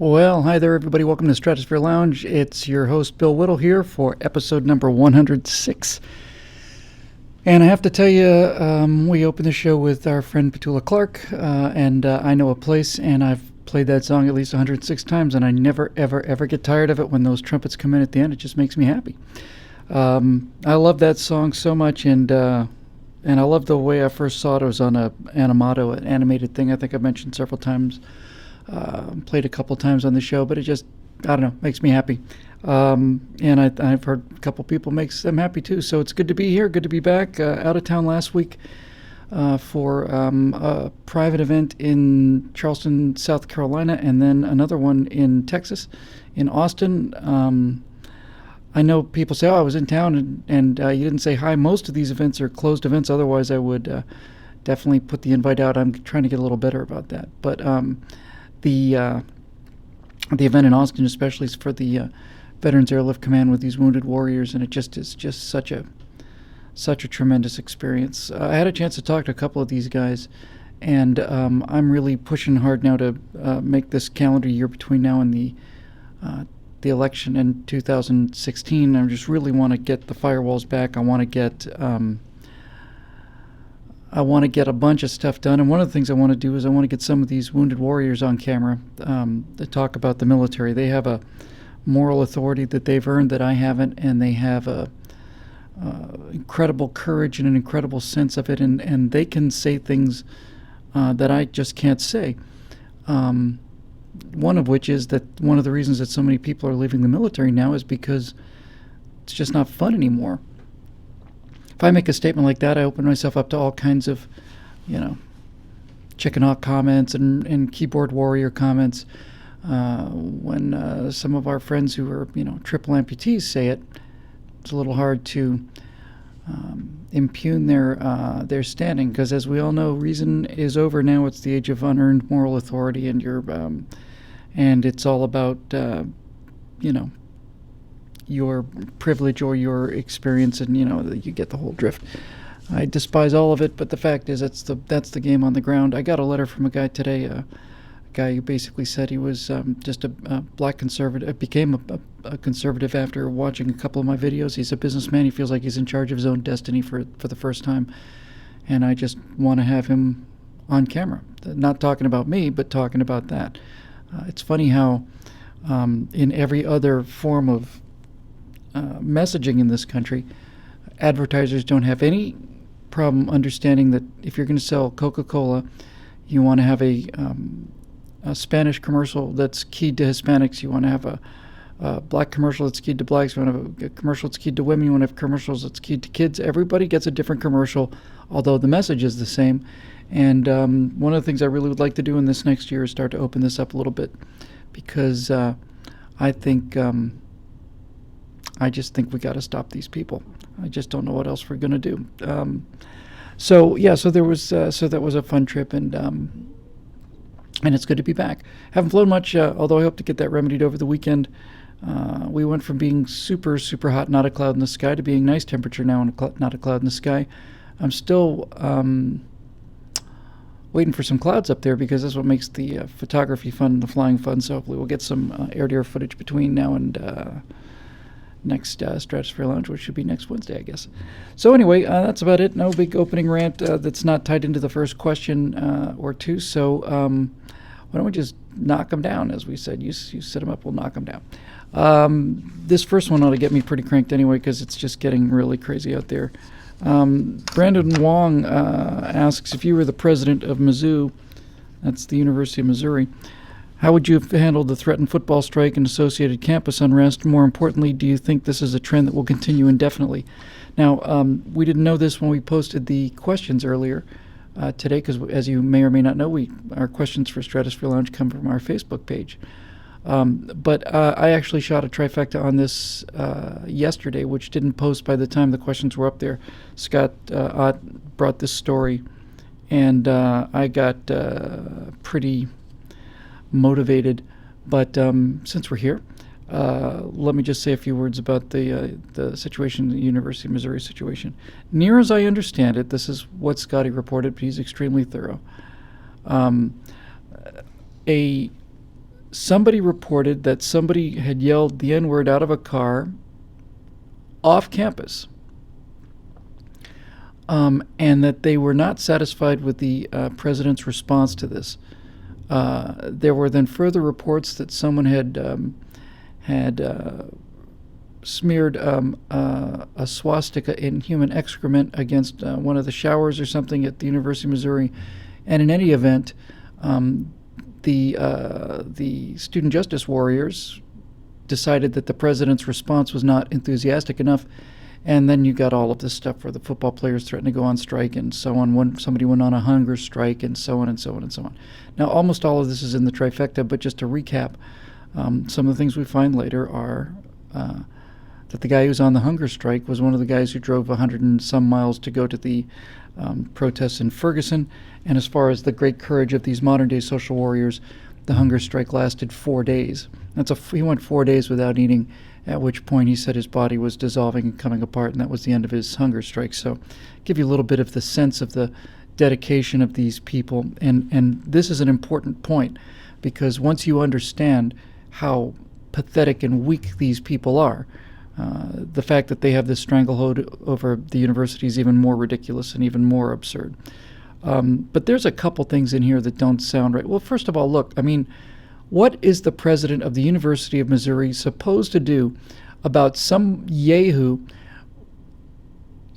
Well, hi there, everybody. Welcome to Stratosphere Lounge. It's your host, Bill Whittle, here for episode number 106. And I have to tell you, we opened the show with our friend Petula Clark, and I Know a Place, and I've played that song at least 106 times, and I never, ever, ever get tired of it. When those trumpets come in at the end, it just makes me happy. I love that song so much, and I love the way I first saw it. It was on a Animato, an animated thing I think I've mentioned several times. Played a couple times on the show, but it just, I don't know, makes me happy. And I've heard a couple people makes them happy too. So it's good to be here, good to be back. Out of town last week for a private event in Charleston, South Carolina, and then another one in Texas, in Austin. I know people say, oh, I was in town, and you didn't say hi. Most of these events are closed events. Otherwise, I would definitely put the invite out. I'm trying to get a little better about that. But the event in Austin especially is for the Veterans Airlift Command with these wounded warriors, and it just is just such a tremendous experience. I had a chance to talk to a couple of these guys, and I'm really pushing hard now to make this calendar year between now and the election in 2016. I just really want to get the firewalls back. I want to get a bunch of stuff done, and one of the things I want to do is I want to get some of these wounded warriors on camera to talk about the military. They have a moral authority that they've earned that I haven't, and they have a incredible courage and an incredible sense of it, and they can say things that I just can't say. One of which is that one of the reasons that so many people are leaving the military now is because it's just not fun anymore. If I make a statement like that, I open myself up to all kinds of, chicken hawk comments and keyboard warrior comments. When some of our friends who are, triple amputees say it, it's a little hard to impugn their standing, because as we all know, reason is over now. It's the age of unearned moral authority, and and it's all about, your privilege or your experience, and you get the whole drift. I despise all of it, but the fact is that's the game on the ground. I got a letter from a guy today, a guy who basically said he was just a black conservative, became a conservative after watching a couple of my videos. He's a businessman. He feels like he's in charge of his own destiny for the first time, and I just want to have him on camera, not talking about me, but talking about that. It's funny how in every other form of messaging in this country, advertisers don't have any problem understanding that if you're going to sell Coca-Cola, you want to have a Spanish commercial that's keyed to Hispanics. You want to have a black commercial that's keyed to blacks. You want to have a commercial that's keyed to women. You want to have commercials that's keyed to kids. Everybody gets a different commercial, although the message is the same. And one of the things I really would like to do in this next year is start to open this up a little bit, because I think I just think we got to stop these people. I just don't know what else we're going to do. So that was a fun trip, and it's good to be back. Haven't flown much, although I hope to get that remedied over the weekend. We went from being super, super hot, not a cloud in the sky, to being nice temperature now and not a cloud in the sky. I'm still waiting for some clouds up there, because that's what makes the photography fun and the flying fun. So hopefully we'll get some air-to-air footage between now and next Stratosphere Lounge, which should be next Wednesday, I guess. So anyway, that's about it. No big opening rant that's not tied into the first question or two. So why don't we just knock them down, as we said. You set them up, we'll knock them down. This first one ought to get me pretty cranked anyway, because it's just getting really crazy out there. Brandon Wong asks, if you were the president of Mizzou, that's the University of Missouri, how would you have handled the threatened football strike and associated campus unrest? More importantly, do you think this is a trend that will continue indefinitely? Now, we didn't know this when we posted the questions earlier today, because as you may or may not know, our questions for Stratosphere Lounge come from our Facebook page. But I actually shot a trifecta on this yesterday, which didn't post by the time the questions were up there. Scott Ott brought this story, and I got pretty motivated. But since we're here, let me just say a few words about the situation, the University of Missouri situation. Near as I understand it, this is what Scotty reported, but he's extremely thorough. A somebody reported that somebody had yelled the N-word out of a car off campus, and that they were not satisfied with the president's response to this. There were then further reports that someone had smeared a swastika in human excrement against one of the showers or something at the University of Missouri. And in any event, the student justice warriors decided that the president's response was not enthusiastic enough. And then you got all of this stuff where the football players threatened to go on strike and so on. Somebody went on a hunger strike and so on and so on and so on. Now, almost all of this is in the trifecta, but just to recap, some of the things we find later are that the guy who's on the hunger strike was one of the guys who drove 100 and some miles to go to the protests in Ferguson. And as far as the great courage of these modern-day social warriors, the hunger strike lasted 4 days. He went 4 days without eating, at which point he said his body was dissolving and coming apart, and that was the end of his hunger strike. So give you a little bit of the sense of the dedication of these people. And this is an important point, because once you understand how pathetic and weak these people are, the fact that they have this stranglehold over the university is even more ridiculous and even more absurd. But there's a couple things in here that don't sound right. Well, first of all, look, I mean, what is the president of the University of Missouri supposed to do about some yahoo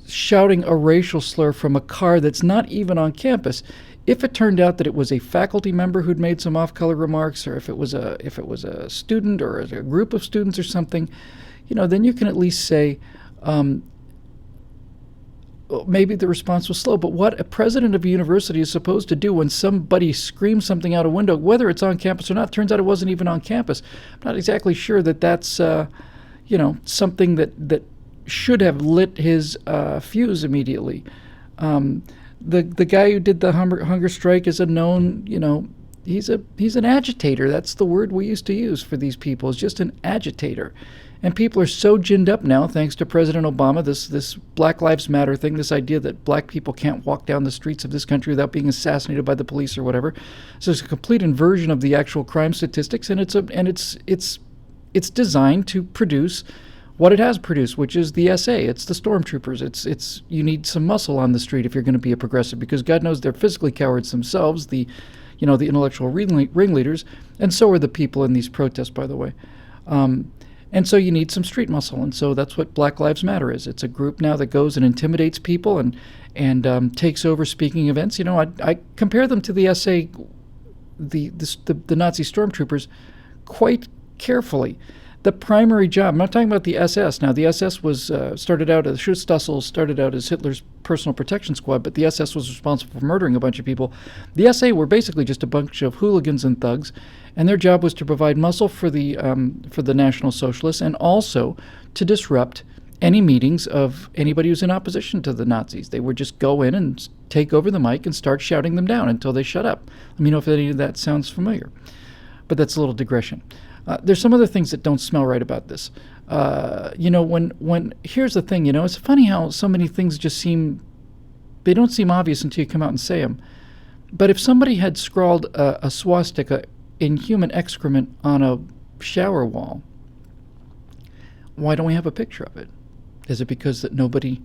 shouting a racial slur from a car that's not even on campus? If it turned out that it was a faculty member who'd made some off-color remarks, or if it was a student or a group of students or something, then you can at least say, maybe the response was slow. But what a president of a university is supposed to do when somebody screams something out a window, whether it's on campus or not, turns out it wasn't even on campus. I'm not exactly sure that that's, something that should have lit his fuse immediately. The guy who did the hunger strike is a known, he's an agitator. That's the word we used to use for these people, is just an agitator. And people are so ginned up now, thanks to President Obama, this Black Lives Matter thing, this idea that black people can't walk down the streets of this country without being assassinated by the police or whatever. So it's a complete inversion of the actual crime statistics, and it's designed to produce what it has produced, which is the SA. It's the stormtroopers. It's you need some muscle on the street if you're going to be a progressive, because God knows they're physically cowards themselves, the intellectual ringleaders, and so are the people in these protests, by the way. And so you need some street muscle, and so that's what Black Lives Matter is. It's a group now that goes and intimidates people and takes over speaking events. I compare them to the SA, the Nazi stormtroopers, quite carefully. The primary job, I'm not talking about the SS. Now, the SS was started out as Hitler's personal protection squad, but the SS was responsible for murdering a bunch of people. The SA were basically just a bunch of hooligans and thugs, and their job was to provide muscle for the National Socialists, and also to disrupt any meetings of anybody who's in opposition to the Nazis. They would just go in and take over the mic and start shouting them down until they shut up. Let me know if any of that sounds familiar. But that's a little digression. There's some other things that don't smell right about this. When here's the thing, it's funny how so many things just they don't seem obvious until you come out and say them. But if somebody had scrawled a swastika in human excrement on a shower wall, why don't we have a picture of it? Is it because that nobody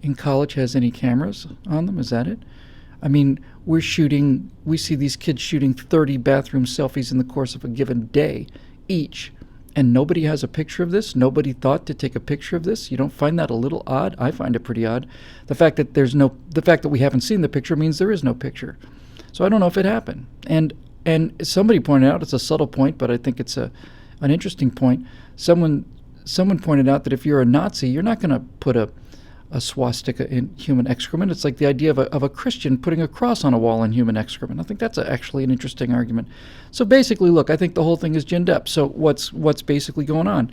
in college has any cameras on them? Is that it? I mean, we see these kids shooting 30 bathroom selfies in the course of a given day each, and nobody has a picture of this? Nobody thought to take a picture of this? You don't find that a little odd? I find it pretty odd. The fact that we haven't seen the picture means there is no picture. So I don't know if it happened. And somebody pointed out, it's a subtle point, but I think it's an interesting point. Someone pointed out that if you're a Nazi, you're not going to put a swastika in human excrement. It's like the idea of a Christian putting a cross on a wall in human excrement. I think that's actually an interesting argument. So basically, look, I think the whole thing is ginned up. So what's basically going on?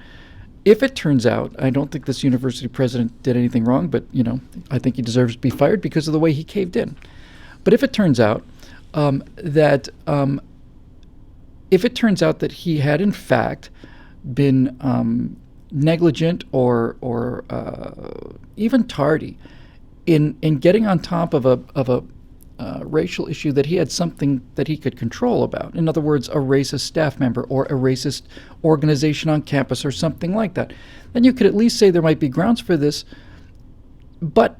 If it turns out, I don't think this university president did anything wrong, but I think he deserves to be fired because of the way he caved in. But if it turns out that he had in fact been negligent or even tardy in getting on top of racial issue that he had something that he could control about. In other words, a racist staff member or a racist organization on campus or something like that. Then you could at least say there might be grounds for this. But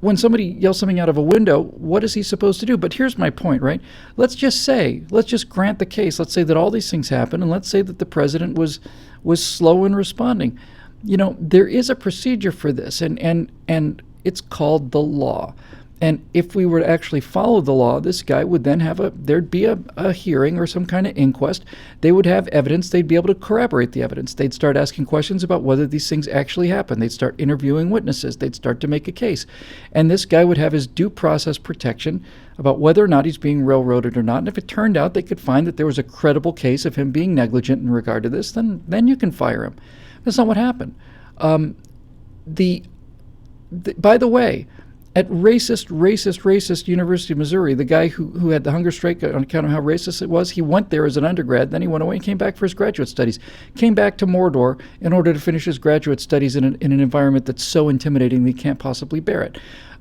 when somebody yells something out of a window, what is he supposed to do? But here's my point, right? Let's just grant the case. Let's say that all these things happen, and let's say that the president was slow in responding. There is a procedure for this, and it's called the law. And if we were to actually follow the law, this guy would then there'd be a hearing or some kind of inquest. They would have evidence. They'd be able to corroborate the evidence. They'd start asking questions about whether these things actually happened. They'd start interviewing witnesses. They'd start to make a case. And this guy would have his due process protection about whether or not he's being railroaded or not. And if it turned out they could find that there was a credible case of him being negligent in regard to this, then you can fire him. That's not what happened. By the way, at racist University of Missouri, the guy who had the hunger strike on account of how racist it was, he went there as an undergrad, then he went away and came back for his graduate studies. Came back to Mordor in order to finish his graduate studies in an environment that's so intimidating that he can't possibly bear it.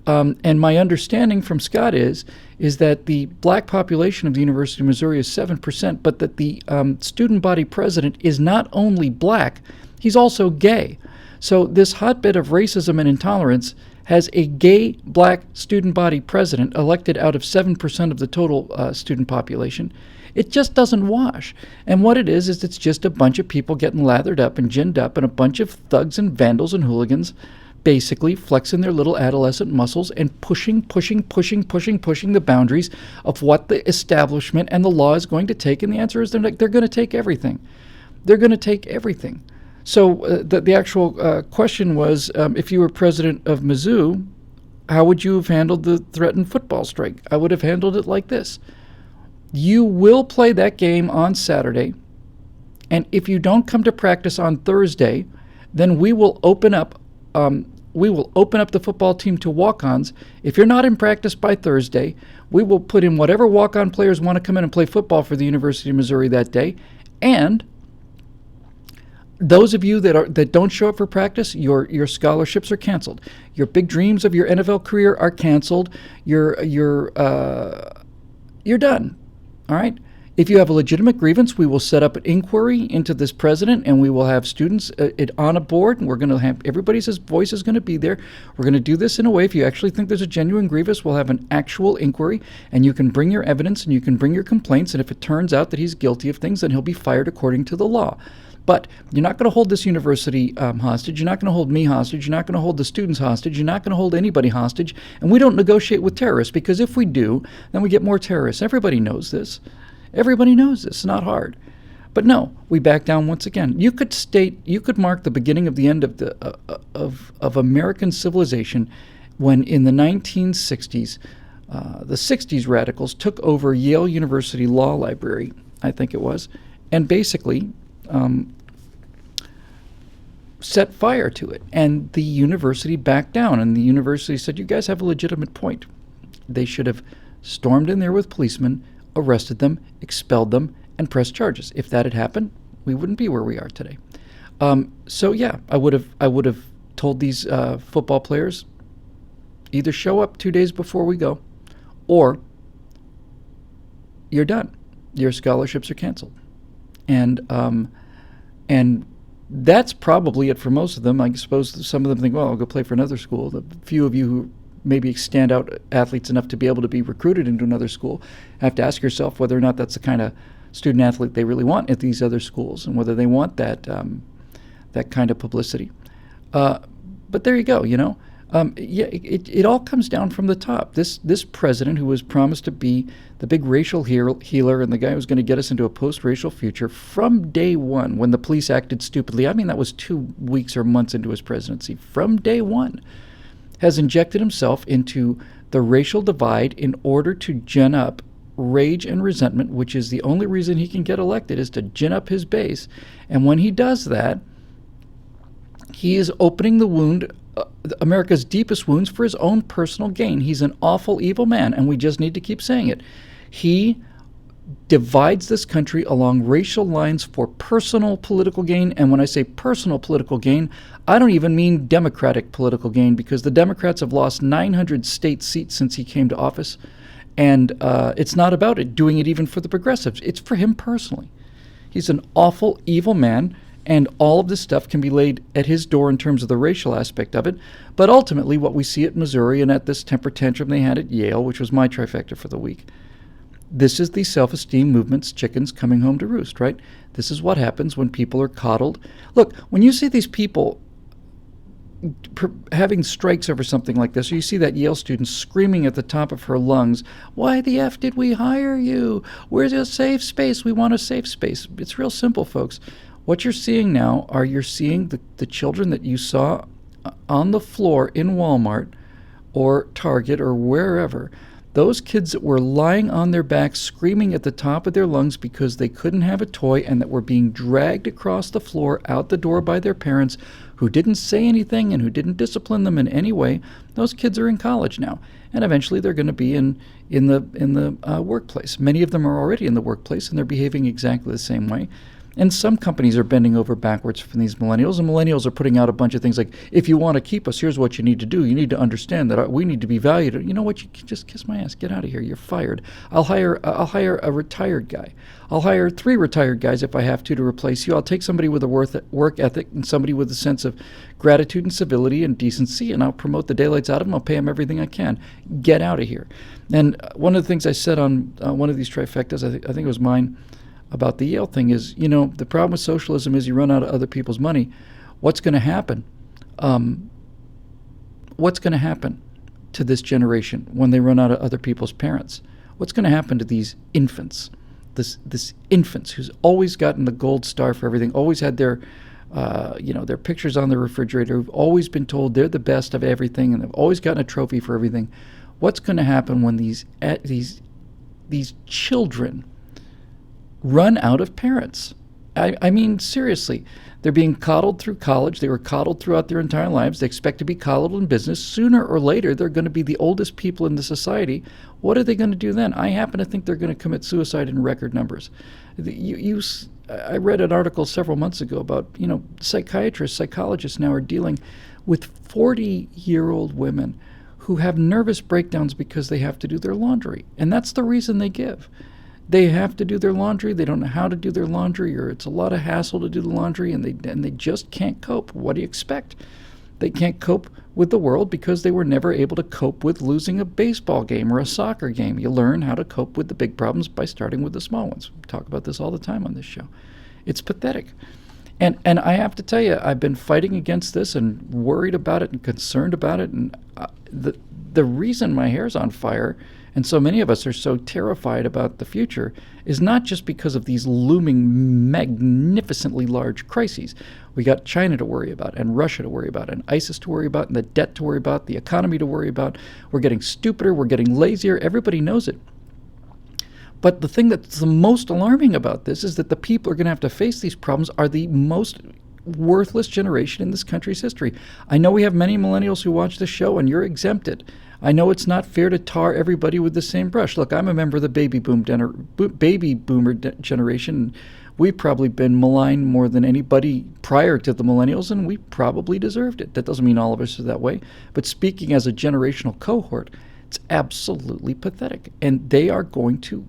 And my understanding from Scott is that the black population of the University of Missouri is 7%, but that the student body president is not only black, he's also gay. So this hotbed of racism and intolerance has a gay black student body president elected out of 7% of the total student population. It just doesn't wash. And what it is it's just a bunch of people getting lathered up and ginned up, and a bunch of thugs and vandals and hooligans basically flexing their little adolescent muscles and pushing the boundaries of what the establishment and the law is going to take. And the answer is they're going to take everything. They're going to take everything. So the actual question was, if you were president of Mizzou, how would you have handled the threatened football strike? I would have handled it like this. You will play that game on Saturday, and if you don't come to practice on Thursday, then we will open up the football team to walk-ons. If you're not in practice by Thursday, we will put in whatever walk-on players want to come in and play football for the University of Missouri that day, and those of you that don't show up for practice, your scholarships are canceled. Your big dreams of your NFL career are canceled. You're done. All right? If you have a legitimate grievance, we will set up an inquiry into this president, and we will have students on a board, and we're going to have everybody's voice is going to be there. We're going to do this in a way, if you actually think there's a genuine grievance, we'll have an actual inquiry, and you can bring your evidence and you can bring your complaints, and if it turns out that he's guilty of things, then he'll be fired according to the law. But you're not going to hold this university hostage. You're not going to hold me hostage. You're not going to hold the students hostage. You're not going to hold anybody hostage. And we don't negotiate with terrorists, because if we do, then we get more terrorists. Everybody knows this. Everybody knows this. It's not hard. But no, we back down once again. You could mark the beginning of the end of American civilization when in the 1960s, the 60s radicals took over Yale University Law Library, I think it was, and basically set fire to it. And the university backed down, and the university said, you guys have a legitimate point. They should have stormed in there with policemen, arrested them, expelled them, and pressed charges. If that had happened, we wouldn't be where we are today. So yeah, I would have told these football players, either show up 2 days before we go, or you're done. Your scholarships are canceled. And that's probably it for most of them. I suppose some of them think, well, I'll go play for another school. The few of you who maybe stand out athletes enough to be able to be recruited into another school have to ask yourself whether or not that's the kind of student athlete they really want at these other schools, and whether they want that kind of publicity. But there you go, it all comes down from the top. This president, who was promised to be the big racial healer and the guy who was going to get us into a post-racial future, from day one, when the police acted stupidly, I mean that was 2 weeks or months into his presidency, from day one, has injected himself into the racial divide in order to gin up rage and resentment, which is the only reason he can get elected, is to gin up his base. And when he does that, he is opening the wound, America's deepest wounds, for his own personal gain. He's an awful, evil man, and we just need to keep saying it. He divides this country along racial lines for personal political gain. And when I say personal political gain, I don't even mean Democratic political gain, because the Democrats have lost 900 state seats since he came to office. And it's not about it doing it even for the progressives. It's for him personally. He's an awful, evil man, and all of this stuff can be laid at his door in terms of the racial aspect of it. But ultimately, what we see at Missouri and at this temper tantrum they had at Yale, which was my trifecta for the week, this is the self-esteem movement's chickens coming home to roost, right? This is what happens when people are coddled. Look, when you see these people having strikes over something like this, or you see that Yale student screaming at the top of her lungs, "Why the F did we hire you? Where's a safe space? We want a safe space." It's real simple, folks. What you're seeing now are you're seeing the children that you saw on the floor in Walmart or Target or wherever. Those kids that were lying on their backs screaming at the top of their lungs because they couldn't have a toy and that were being dragged across the floor out the door by their parents who didn't say anything and who didn't discipline them in any way, those kids are in college now. And eventually they're going to be in the workplace. Many of them are already in the workplace and they're behaving exactly the same way. And some companies are bending over backwards for these millennials, and millennials are putting out a bunch of things like, if you want to keep us, here's what you need to do. You need to understand that we need to be valued. You know what? You can just kiss my ass. Get out of here. You're fired. I'll hire a retired guy. I'll hire 3 retired guys if I have to replace you. I'll take somebody with a work ethic and somebody with a sense of gratitude and civility and decency, and I'll promote the daylights out of them. I'll pay them everything I can. Get out of here. And one of the things I said on one of these trifectas, I think it was mine, about the Yale thing is, the problem with socialism is you run out of other people's money. What's going to happen? What's going to happen to this generation when they run out of other people's parents? What's going to happen to these infants? This infants who's always gotten the gold star for everything, always had their pictures on the refrigerator, who've always been told they're the best of everything, and they've always gotten a trophy for everything. What's going to happen when these children run out of parents? I mean, seriously, they're being coddled through college. They were coddled throughout their entire lives. They expect to be coddled in business. Sooner or later, they're going to be the oldest people in the society. What are they going to do then? I happen to think they're going to commit suicide in record numbers. I read an article several months ago about, psychiatrists, psychologists now are dealing with 40-year-old women who have nervous breakdowns because they have to do their laundry. And that's the reason they give. They have to do their laundry. They don't know how to do their laundry, or it's a lot of hassle to do the laundry, and they just can't cope. What do you expect? They can't cope with the world because they were never able to cope with losing a baseball game or a soccer game. You learn how to cope with the big problems by starting with the small ones. We talk about this all the time on this show. It's pathetic. And I have to tell you, I've been fighting against this and worried about it and concerned about it. And the reason my hair's on fire and so many of us are so terrified about the future is not just because of these looming magnificently large crises. We got China to worry about, and Russia to worry about, and ISIS to worry about, and the debt to worry about, the economy to worry about. We're getting stupider, we're getting lazier, everybody knows it. But the thing that's the most alarming about this is that the people who are going to have to face these problems are the most worthless generation in this country's history. I know we have many millennials who watch this show, and you're exempted. I know it's not fair to tar everybody with the same brush. Look, I'm a member of the baby boomer generation. We've probably been maligned more than anybody prior to the millennials, and we probably deserved it. That doesn't mean all of us are that way. But speaking as a generational cohort, it's absolutely pathetic. And they are going to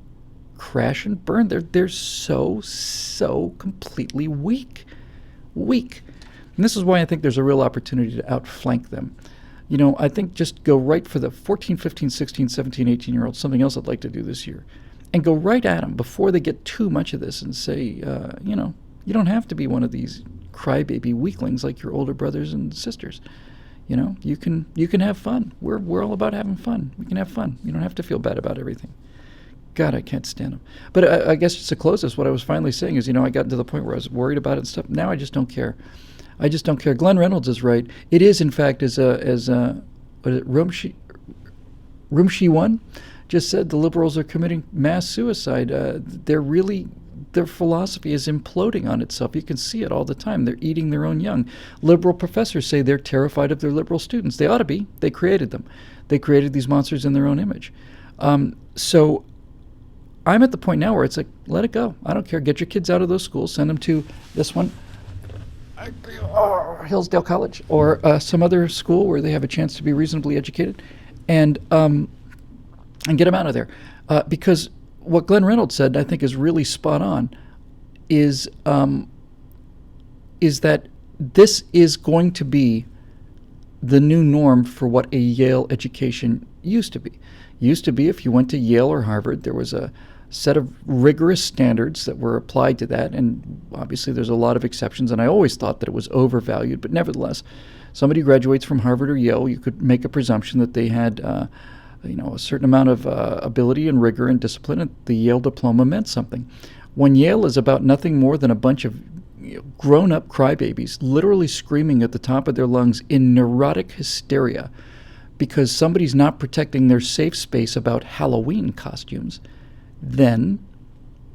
crash and burn. They're so completely weak. And this is why I think there's a real opportunity to outflank them. I think just go right for the 14, 15, 16, 17, 18-year-olds, something else I'd like to do this year, and go right at them before they get too much of this and say, you don't have to be one of these crybaby weaklings like your older brothers and sisters. You can have fun. We're all about having fun. We can have fun. You don't have to feel bad about everything. God, I can't stand them. But I guess just to close this, what I was finally saying is, I got to the point where I was worried about it and stuff. Now I just don't care. I just don't care. Glenn Reynolds is right. It is, in fact, as Rumshi One just said, the liberals are committing mass suicide. Their philosophy is imploding on itself. You can see it all the time. They're eating their own young. Liberal professors say they're terrified of their liberal students. They ought to be. They created them. They created these monsters in their own image. So I'm at the point now where it's like, let it go. I don't care. Get your kids out of those schools. Send them to this one, Hillsdale College, or some other school where they have a chance to be reasonably educated, and and get them out of there. Because what Glenn Reynolds said, I think, is really spot on, is that this is going to be the new norm for what a Yale education used to be. Used to be, if you went to Yale or Harvard, there was a set of rigorous standards that were applied to that, and obviously there's a lot of exceptions, and I always thought that it was overvalued, but nevertheless, somebody graduates from Harvard or Yale, you could make a presumption that they had a certain amount of ability and rigor and discipline, and the Yale diploma meant something. When Yale is about nothing more than a bunch of grown-up crybabies literally screaming at the top of their lungs in neurotic hysteria because somebody's not protecting their safe space about Halloween costumes, then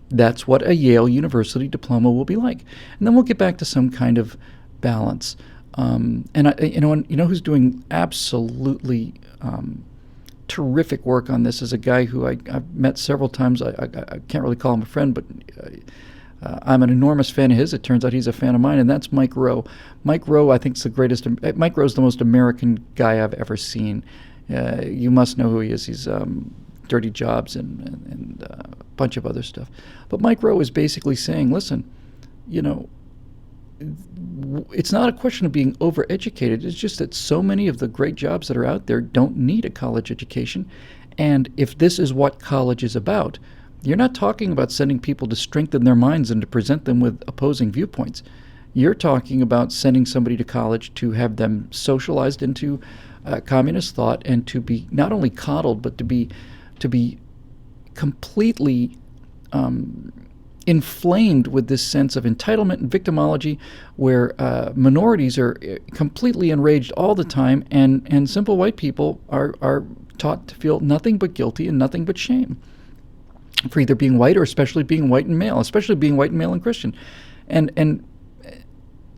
that's what a Yale University diploma will be like. And then we'll get back to some kind of balance. And you know who's doing absolutely terrific work on this is a guy who I've met several times. I can't really call him a friend, but I'm an enormous fan of his. It turns out he's a fan of mine, and that's Mike Rowe. Mike Rowe, I think, is the greatest. Mike Rowe's the most American guy I've ever seen. You must know who he is. He's Dirty Jobs and a bunch of other stuff. But Mike Rowe is basically saying, listen, it's not a question of being overeducated. It's just that so many of the great jobs that are out there don't need a college education. And if this is what college is about, you're not talking about sending people to strengthen their minds and to present them with opposing viewpoints. You're talking about sending somebody to college to have them socialized into communist thought and to be not only coddled, but to be completely inflamed with this sense of entitlement and victimology, where minorities are completely enraged all the time, and simple white people are taught to feel nothing but guilty and nothing but shame for either being white or especially being white and male, especially being white and male and Christian. And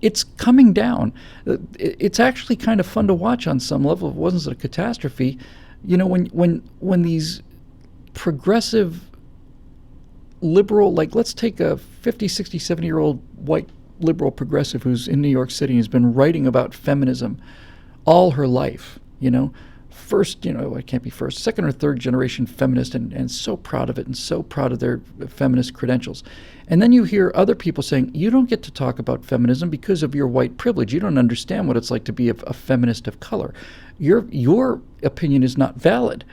it's coming down. It's actually kind of fun to watch on some level. It wasn't a catastrophe. When these progressive liberal, like let's take a 50, 60, 70-year-old white liberal progressive who's in New York City and has been writing about feminism all her life, first, it can't be first, second or third generation feminist and so proud of it and so proud of their feminist credentials. And then you hear other people saying, you don't get to talk about feminism because of your white privilege. You don't understand what it's like to be a feminist of color. Your opinion is not valid.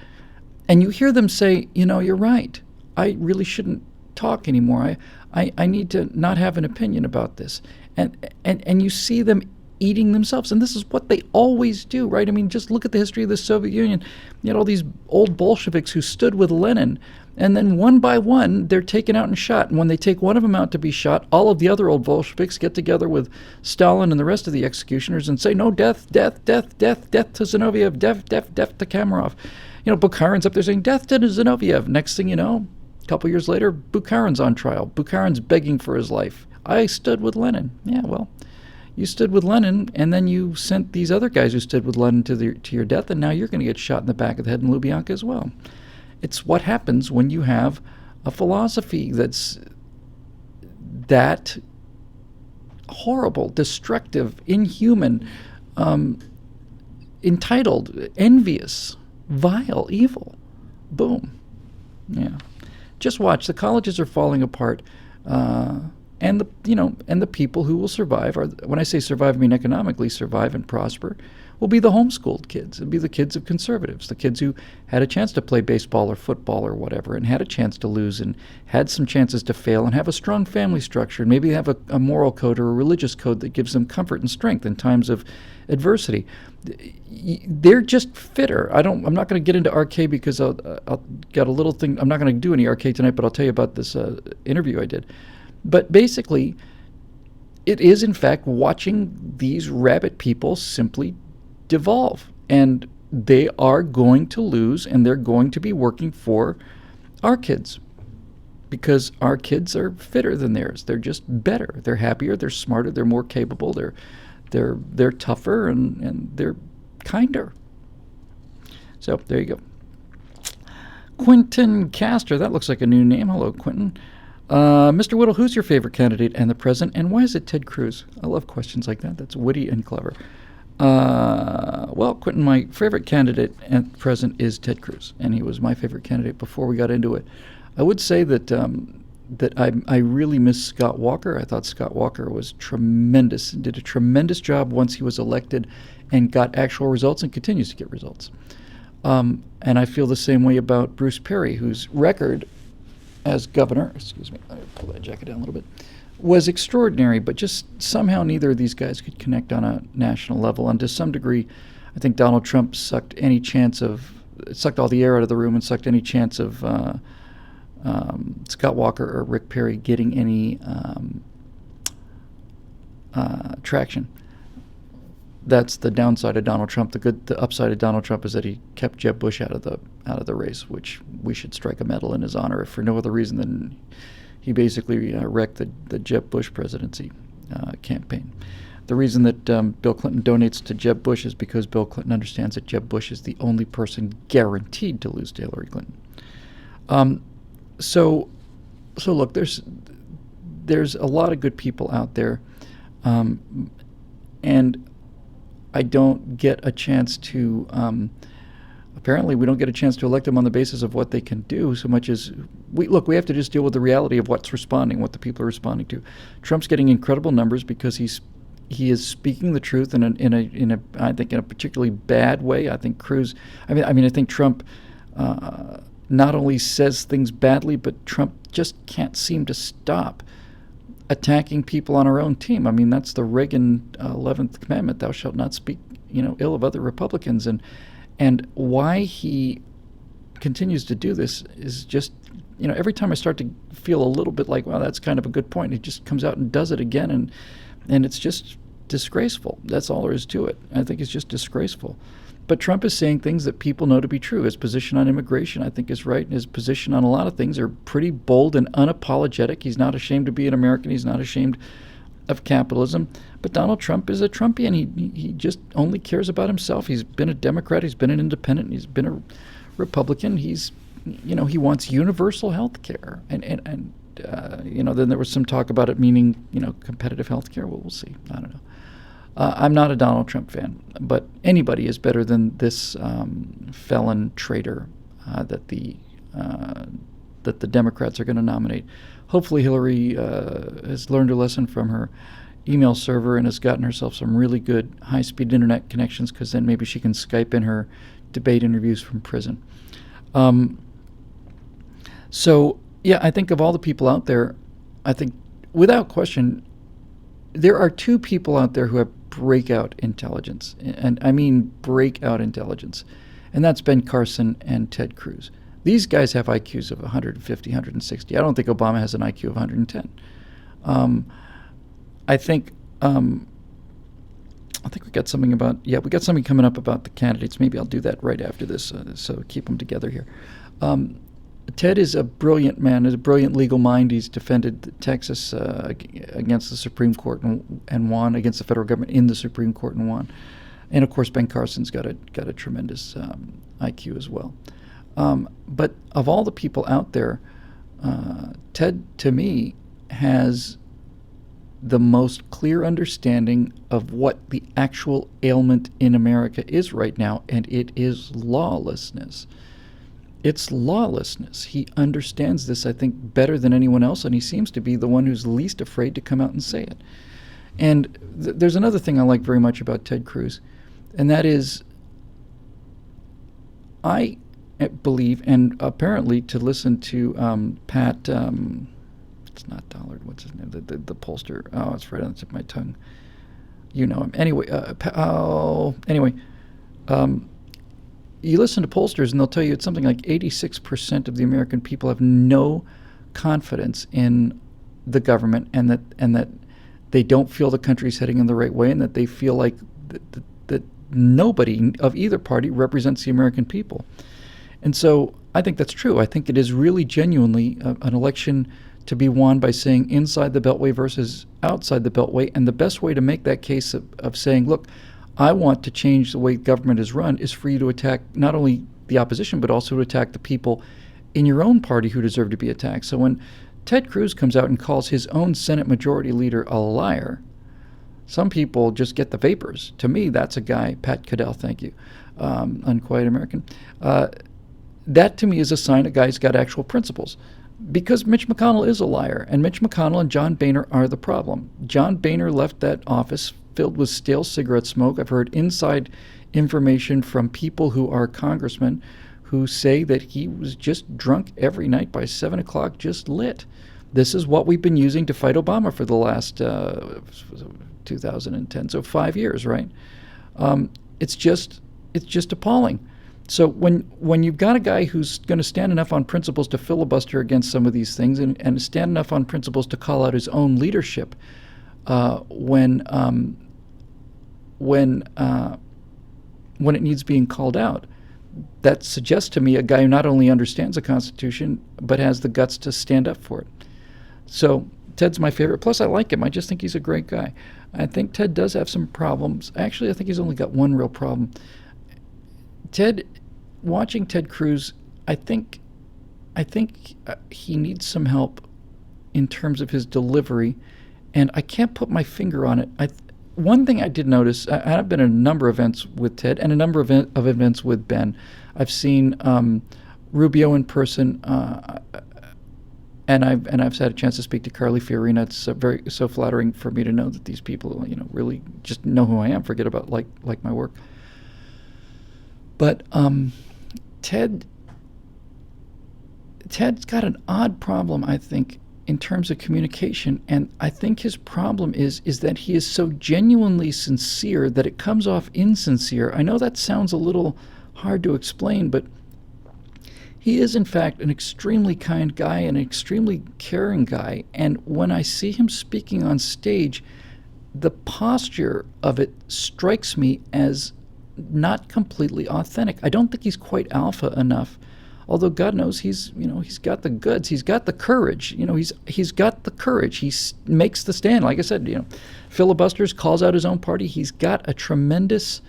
And you hear them say, you're right. I really shouldn't talk anymore. I need to not have an opinion about this. And you see them eating themselves. And this is what they always do, right? I mean, just look at the history of the Soviet Union. You had all these old Bolsheviks who stood with Lenin, and then one by one, they're taken out and shot. And when they take one of them out to be shot, all of the other old Bolsheviks get together with Stalin and the rest of the executioners and say, no, death, death, death, death, death to Zinoviev, death, death, death to Kamarov. Bukharin's up there saying, death to Zinoviev. Next thing you know, a couple years later, Bukharin's on trial. Bukharin's begging for his life. I stood with Lenin. Yeah, well, you stood with Lenin, and then you sent these other guys who stood with Lenin to your death, and now you're going to get shot in the back of the head in Lubyanka as well. It's what happens when you have a philosophy that's that horrible, destructive, inhuman, entitled, envious, vile, evil. Boom. Yeah. Just watch. The colleges are falling apart. And the people who will survive when I say survive, I mean economically survive and prosper, will be the homeschooled kids. It'll be the kids of conservatives, the kids who had a chance to play baseball or football or whatever, and had a chance to lose and had some chances to fail and have a strong family structure and maybe have a moral code or a religious code that gives them comfort and strength in times of adversity. They're just fitter. I'm not going to get into RK because I'll got a little thing. I'm not going to do any RK tonight, but I'll tell you about this interview I did. But basically, it is, in fact, watching these rabbit people simply devolve. And they are going to lose, and they're going to be working for our kids. Because our kids are fitter than theirs. They're just better. They're happier. They're smarter. They're more capable. They're tougher, and they're kinder. So, there you go. Quentin Castor. That looks like a new name. Hello, Quentin. Mr. Whittle, who's your favorite candidate and the president, and why is it Ted Cruz? I love questions like that. That's witty and clever. Well, Quentin, my favorite candidate at present is Ted Cruz, and he was my favorite candidate before we got into it. I would say that I really miss Scott Walker. I thought Scott Walker was tremendous and did a tremendous job once he was elected and got actual results and continues to get results. And I feel the same way about Bruce Perry, whose record as governor, excuse me, let me pull that jacket down a little bit, was extraordinary, but just somehow neither of these guys could connect on a national level. And to some degree, I think Donald Trump sucked all the air out of the room and sucked any chance of Scott Walker or Rick Perry getting any traction. That's the downside of Donald Trump. The upside of Donald Trump is that he kept Jeb Bush out of the race, which we should strike a medal in his honor, if for no other reason than he basically wrecked the Jeb Bush presidency campaign. The reason that Bill Clinton donates to Jeb Bush is because Bill Clinton understands that Jeb Bush is the only person guaranteed to lose to Hillary Clinton. So look, there's a lot of good people out there, and I don't get a chance to. Apparently, we don't get a chance to elect them on the basis of what they can do, so much as we have to just deal with the reality of what's responding, what the people are responding to. Trump's getting incredible numbers because he is speaking the truth in a I think in a particularly bad way. I think Cruz. I think Trump not only says things badly, but Trump just can't seem to stop attacking people on our own team. I mean, that's the Reagan 11th commandment: "Thou shalt not speak, ill of other Republicans." And why he continues to do this is just, every time I start to feel a little bit like, well, that's kind of a good point, he just comes out and does it again, and it's just disgraceful. That's all there is to it. I think it's just disgraceful. But Trump is saying things that people know to be true. His position on immigration, I think, is right, and his position on a lot of things are pretty bold and unapologetic. He's not ashamed to be an American. He's not ashamed of capitalism. But Donald Trump is a Trumpian. He just only cares about himself. He's been a Democrat. He's been an independent. He's been a Republican. He wants universal health care. And then there was some talk about it meaning, competitive health care. Well, we'll see. I don't know. I'm not a Donald Trump fan, but anybody is better than this felon traitor that the Democrats are going to nominate. Hopefully Hillary has learned her lesson from her email server and has gotten herself some really good high-speed internet connections, because then maybe she can Skype in her debate interviews from prison. I think of all the people out there, I think without question, there are two people out there who have breakout intelligence, and I mean breakout intelligence, and that's Ben Carson and Ted Cruz. These guys have IQs of 150, 160. I don't think Obama has an IQ of 110. I think we got something coming up about the candidates. Maybe I'll do that right after this, so keep them together here. Ted is a brilliant man, is a brilliant legal mind. He's defended Texas against the Supreme Court and won, against the federal government in the Supreme Court and won. And of course, Ben Carson's got a tremendous IQ as well. But of all the people out there, Ted, to me, has the most clear understanding of what the actual ailment in America is right now, and it is lawlessness. It's lawlessness. He understands this, I think, better than anyone else, and he seems to be the one who's least afraid to come out and say it. And there's another thing I like very much about Ted Cruz, and that is, I believe, and apparently to listen to Pat, it's not Dollard, what's his name, the pollster, it's right on the tip of my tongue. You know him. Anyway, you listen to pollsters and they'll tell you it's something like 86% of the American people have no confidence in the government, and that they don't feel the country's heading in the right way, and that they feel like that nobody of either party represents the American people. And so I think that's true. I think it is really genuinely an election to be won by saying inside the Beltway versus outside the Beltway. And the best way to make that case of saying, look, I want to change the way government is run, is for you to attack not only the opposition, but also to attack the people in your own party who deserve to be attacked. So when Ted Cruz comes out and calls his own Senate Majority Leader a liar, Some people just get the vapors. To me, that's a guy, Pat Cadell, thank you, Unquiet American. That to me is a sign a guy's got actual principles. Because Mitch McConnell is a liar, and Mitch McConnell and John Boehner are the problem. John Boehner left that office filled with stale cigarette smoke. I've heard inside information from people who are congressmen who say that he was just drunk every night by 7 o'clock, just lit. This is what we've been using to fight Obama for the last 2010, so 5 years, right? It's just appalling. So when you've got a guy who's going to stand enough on principles to filibuster against some of these things and stand enough on principles to call out his own leadership when it needs being called out, that suggests to me a guy who not only understands the Constitution but has the guts to stand up for it. So Ted's my favorite. Plus, I like him. I just think he's a great guy. I think Ted does have some problems. Actually, I think he's only got one real problem. Watching Ted Cruz, I think he needs some help in terms of his delivery, and I can't put my finger on it. One thing I did notice, I've been at a number of events with Ted and a number of events with Ben. I've seen Rubio in person, and I've had a chance to speak to Carly Fiorina. It's so flattering for me to know that these people, really just know who I am. Forget about like my work. But Ted's got an odd problem, I think, in terms of communication, and I think his problem is that he is so genuinely sincere that it comes off insincere. I know that sounds a little hard to explain, but he is, in fact, an extremely kind guy and an extremely caring guy, and when I see him speaking on stage, the posture of it strikes me as not completely authentic. I don't think he's quite alpha enough. Although God knows he's got the goods. He's got the courage. He's got the courage. He makes the stand. Like I said, filibusters, calls out his own party. He's got a tremendous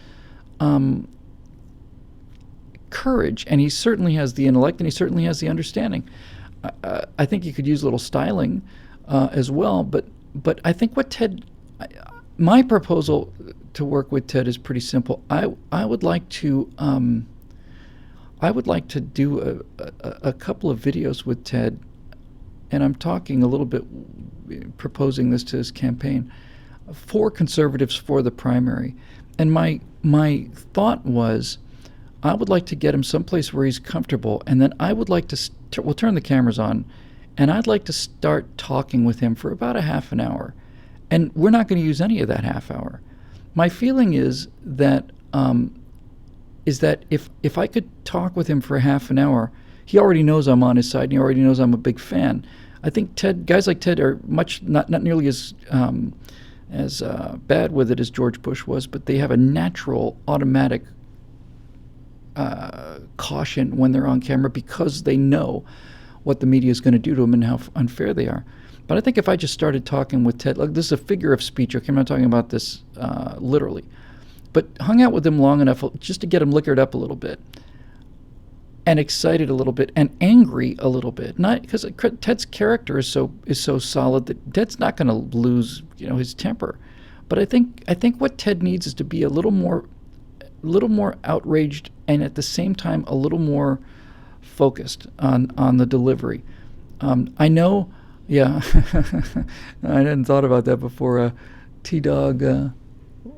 courage, and he certainly has the intellect, and he certainly has the understanding. I think he could use a little styling as well. But I think my proposal to work with Ted is pretty simple. I would like to do a couple of videos with Ted, and I'm talking a little bit, proposing this to his campaign, for conservatives for the primary. And my thought was, I would like to get him someplace where he's comfortable, and then I would like to, we'll turn the cameras on, and I'd like to start talking with him for about a half an hour. And we're not going to use any of that half hour. My feeling is that if I could talk with him for a half an hour, he already knows I'm on his side, and he already knows I'm a big fan. I think guys like Ted are not nearly as bad with it as George Bush was, but they have a natural, automatic caution when they're on camera because they know what the media is going to do to them and how unfair they are. But I think if I just started talking with Ted, like, this is a figure of speech, okay, I'm not talking about this literally, but hung out with him long enough just to get him liquored up a little bit and excited a little bit and angry a little bit. Not because Ted's character is so solid that Ted's not going to lose his temper. But I think what Ted needs is to be a little more outraged and at the same time a little more focused on the delivery. I know. Yeah, I hadn't thought about that before. T-Dog,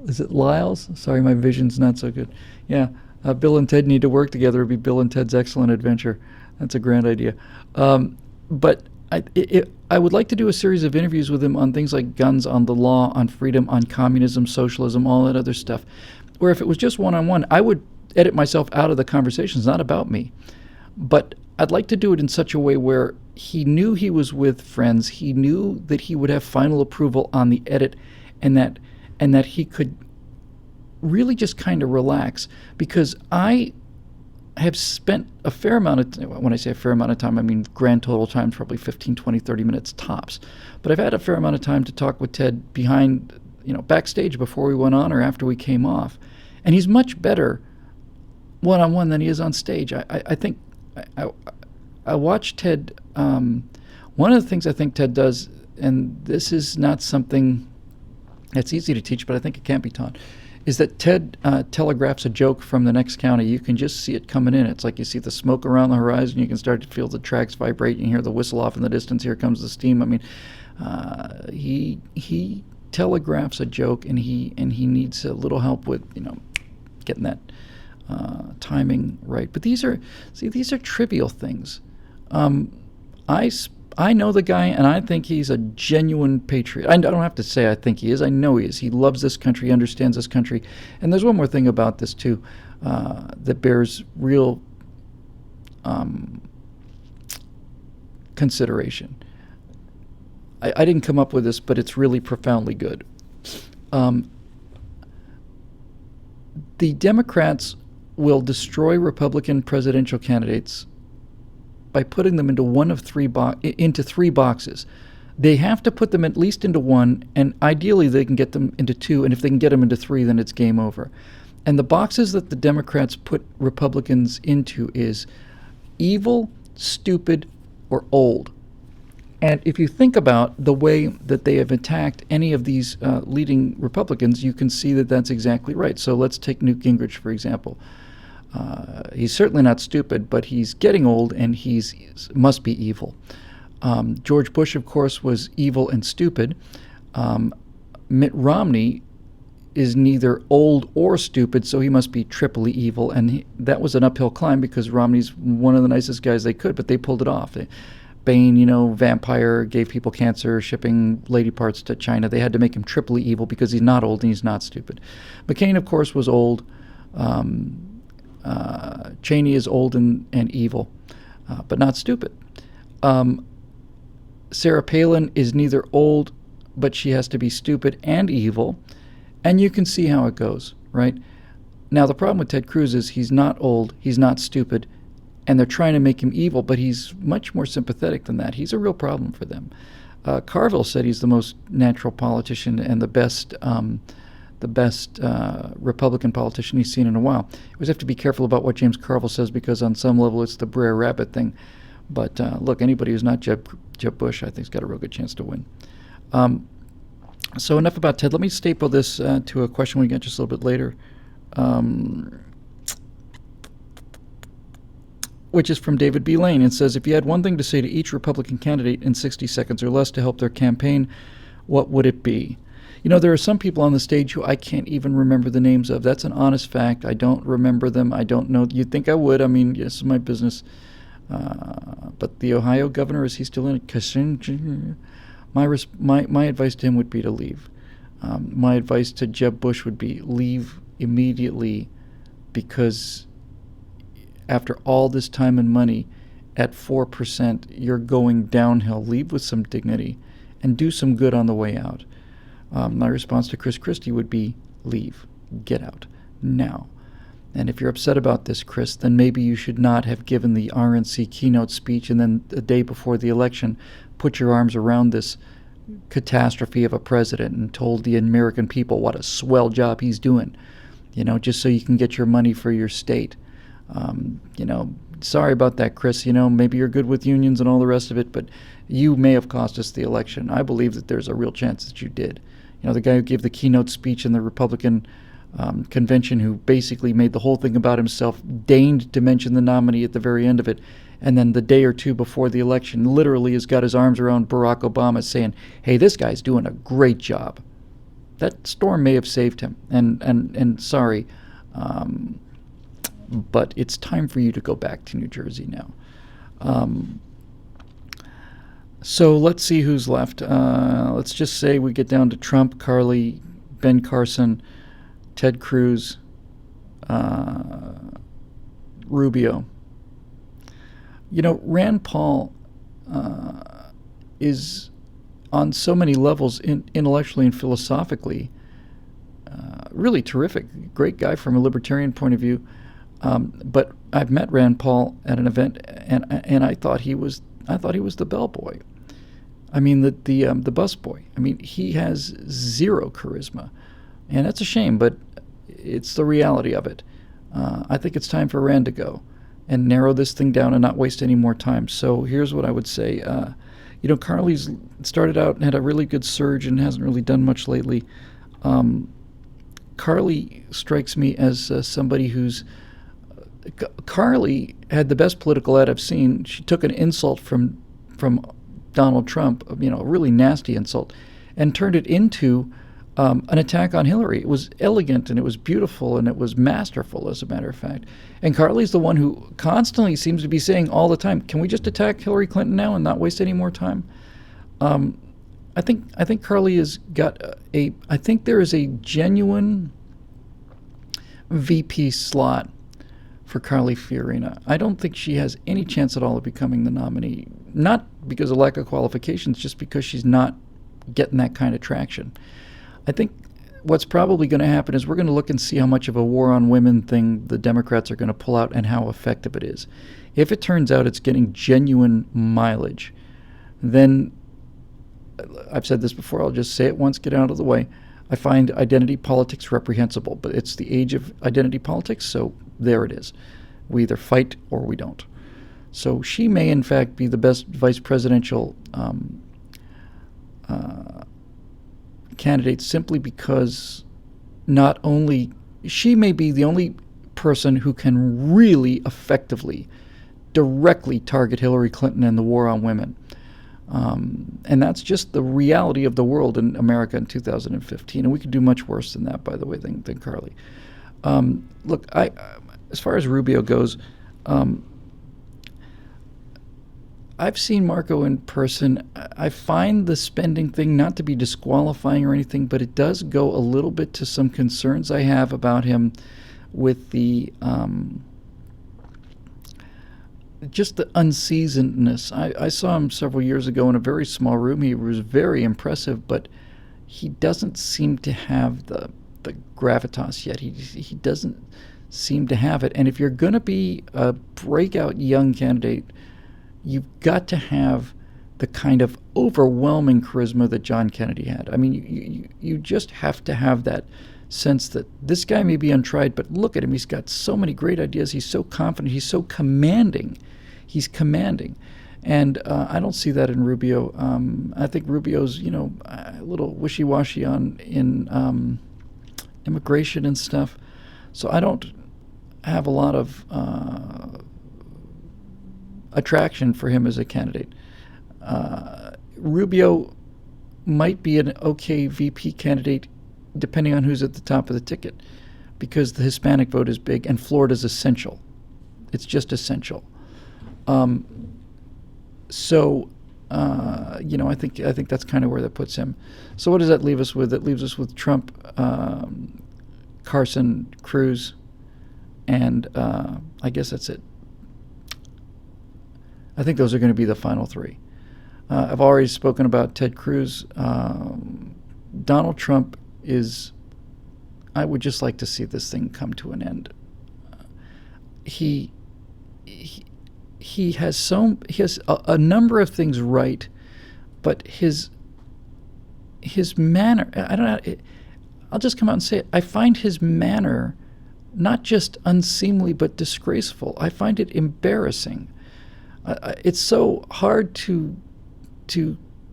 is it Lyles? Sorry, my vision's not so good. Yeah, Bill and Ted need to work together. It'd be Bill and Ted's Excellent Adventure. That's a grand idea. But I would like to do a series of interviews with him on things like guns, on the law, on freedom, on communism, socialism, all that other stuff. Where if it was just one-on-one, I would edit myself out of the conversations, not about me. But I'd like to do it in such a way where he knew he was with friends. He knew that he would have final approval on the edit, and that he could really just kind of relax. Because I have spent a fair amount of time, when I say a fair amount of time, I mean grand total time, probably 15, 20, 30 minutes tops. But I've had a fair amount of time to talk with Ted behind, backstage before we went on or after we came off. And he's much better one-on-one than he is on stage. I think I watch Ted. One of the things I think Ted does, and this is not something It's easy to teach, but I think it can't be taught, is that Ted telegraphs a joke from the next county. You can just see it coming in. It's like you see the smoke around the horizon. You can start to feel the tracks vibrate. You hear the whistle off in the distance. Here comes the steam. I mean, he telegraphs a joke, and he needs a little help with getting that timing right. But these are trivial things. I know the guy, and I think he's a genuine patriot. I don't have to say I think he is. I know he is. He loves this country, he understands this country. And there's one more thing about this, too, that bears real consideration. I didn't come up with this, but it's really profoundly good. The Democrats will destroy Republican presidential candidates by putting them into three boxes. They have to put them at least into one, and ideally they can get them into two, and if they can get them into three, then it's game over. And the boxes that the Democrats put Republicans into is evil, stupid, or old. And if you think about the way that they have attacked any of these leading Republicans, you can see that that's exactly right. So let's take Newt Gingrich, for example. He's certainly not stupid, but he's getting old, and must be evil. George Bush, of course, was evil and stupid. Mitt Romney is neither old or stupid, so he must be triply evil. And that was an uphill climb because Romney's one of the nicest guys they could, but they pulled it off. Bane, vampire, gave people cancer, shipping lady parts to China. They had to make him triply evil because he's not old and he's not stupid. McCain, of course, was old. Cheney is old and evil, but not stupid. Sarah Palin is neither old, but she has to be stupid and evil, and you can see how it goes, right? Now, the problem with Ted Cruz is he's not old, he's not stupid, and they're trying to make him evil, but he's much more sympathetic than that. He's a real problem for them. Carville said he's the most natural politician and the best Republican politician he's seen in a while. You always have to be careful about what James Carville says because on some level it's the Brer Rabbit thing. But look, anybody who's not Jeb Bush, I think, has got a real good chance to win. So enough about Ted. Let me staple this to a question we get just a little bit later, which is from David B. Lane. It says, if you had one thing to say to each Republican candidate in 60 seconds or less to help their campaign, what would it be? There are some people on the stage who I can't even remember the names of. That's an honest fact. I don't remember them. I don't know. You'd think I would. I mean, this is my business. But the Ohio governor, is he still in it? My advice to him would be to leave. My advice to Jeb Bush would be leave immediately, because after all this time and money, at 4%, you're going downhill. Leave with some dignity and do some good on the way out. My response to Chris Christie would be leave. Get out. Now. And if you're upset about this, Chris, then maybe you should not have given the RNC keynote speech and then the day before the election put your arms around this catastrophe of a president and told the American people what a swell job he's doing, just so you can get your money for your state. Sorry about that, Chris. Maybe you're good with unions and all the rest of it, but you may have cost us the election. I believe that there's a real chance that you did. The guy who gave the keynote speech in the Republican convention, who basically made the whole thing about himself, deigned to mention the nominee at the very end of it, and then the day or two before the election literally has got his arms around Barack Obama saying, hey, this guy's doing a great job. That storm may have saved him, and sorry, but it's time for you to go back to New Jersey now. So let's see who's left. Let's just say we get down to Trump, Carly, Ben Carson, Ted Cruz, Rubio. Rand Paul is on so many levels, intellectually and philosophically, really terrific. Great guy from a libertarian point of view. But I've met Rand Paul at an event, and I thought he was the bellboy. I mean, the busboy. I mean, he has zero charisma, and that's a shame, but it's the reality of it. I think it's time for Rand to go and narrow this thing down and not waste any more time. So here's what I would say. Carly's started out and had a really good surge and hasn't really done much lately. Carly strikes me as somebody who's... Carly had the best political ad I've seen. She took an insult from Donald Trump, a really nasty insult, and turned it into an attack on Hillary. It was elegant, and it was beautiful, and it was masterful, as a matter of fact. And Carly's the one who constantly seems to be saying all the time, can we just attack Hillary Clinton now and not waste any more time? I think Carly has got I think there is a genuine VP slot for Carly Fiorina. I don't think she has any chance at all of becoming the nominee, not because of lack of qualifications, just because she's not getting that kind of traction. I think what's probably going to happen is we're going to look and see how much of a war on women thing the Democrats are going to pull out and how effective it is. If it turns out it's getting genuine mileage, then, I've said this before, I'll just say it once, get out of the way, I find identity politics reprehensible, but it's the age of identity politics, so there it is. We either fight or we don't. So she may, in fact, be the best vice presidential candidate, simply because not only she may be the only person who can really effectively, directly target Hillary Clinton and the war on women. And that's just the reality of the world in America in 2015. And we could do much worse than that, by the way, than Carly. Look, as far as Rubio goes, I've seen Marco in person. I find the spending thing not to be disqualifying or anything, but it does go a little bit to some concerns I have about him with the just the unseasonedness. I saw him several years ago in a very small room. He was very impressive, but he doesn't seem to have the gravitas yet. He doesn't seem to have it. And if you're going to be a breakout young candidate, you've got to have the kind of overwhelming charisma that John Kennedy had. I mean, you just have to have that sense that this guy may be untried, but look at him. He's got so many great ideas. He's so confident. He's so commanding. He's commanding. And I don't see that in Rubio. I think Rubio's, a little wishy-washy in immigration and stuff. So I don't have a lot of attraction for him as a candidate. Rubio might be an okay VP candidate depending on who's at the top of the ticket, because the Hispanic vote is big and Florida's essential. It's just essential. I think that's kind of where that puts him. So what does that leave us with? That leaves us with Trump, Carson, Cruz, and I guess that's it. I think those are going to be the final three. I've already spoken about Ted Cruz. Donald Trump I would just like to see this thing come to an end. He has a number of things right, but his manner, I don't know, I'll just come out and say it. I find his manner not just unseemly but disgraceful. I find it embarrassing. It's so hard to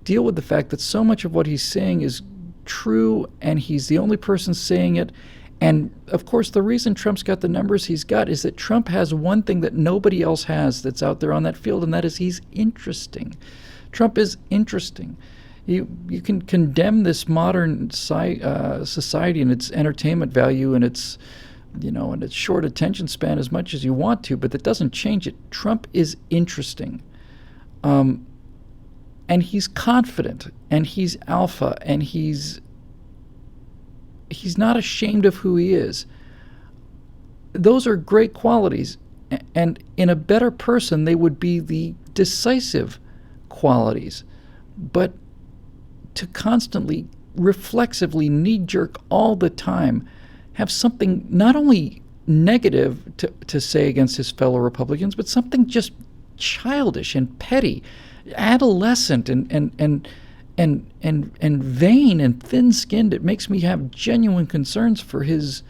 deal with the fact that so much of what he's saying is true, and he's the only person saying it. And of course, the reason Trump's got the numbers he's got is that Trump has one thing that nobody else has that's out there on that field, and that is he's interesting. Trump is interesting. You can condemn this modern society and its entertainment value and its and its short attention span as much as you want to, but that doesn't change it. Trump is interesting. And he's confident, and he's alpha, and he's not ashamed of who he is. Those are great qualities, and in a better person, they would be the decisive qualities. But to constantly, reflexively, knee-jerk all the time, have something not only negative to say against his fellow Republicans, but something just childish and petty, adolescent and vain and thin-skinned. It makes me have genuine concerns for his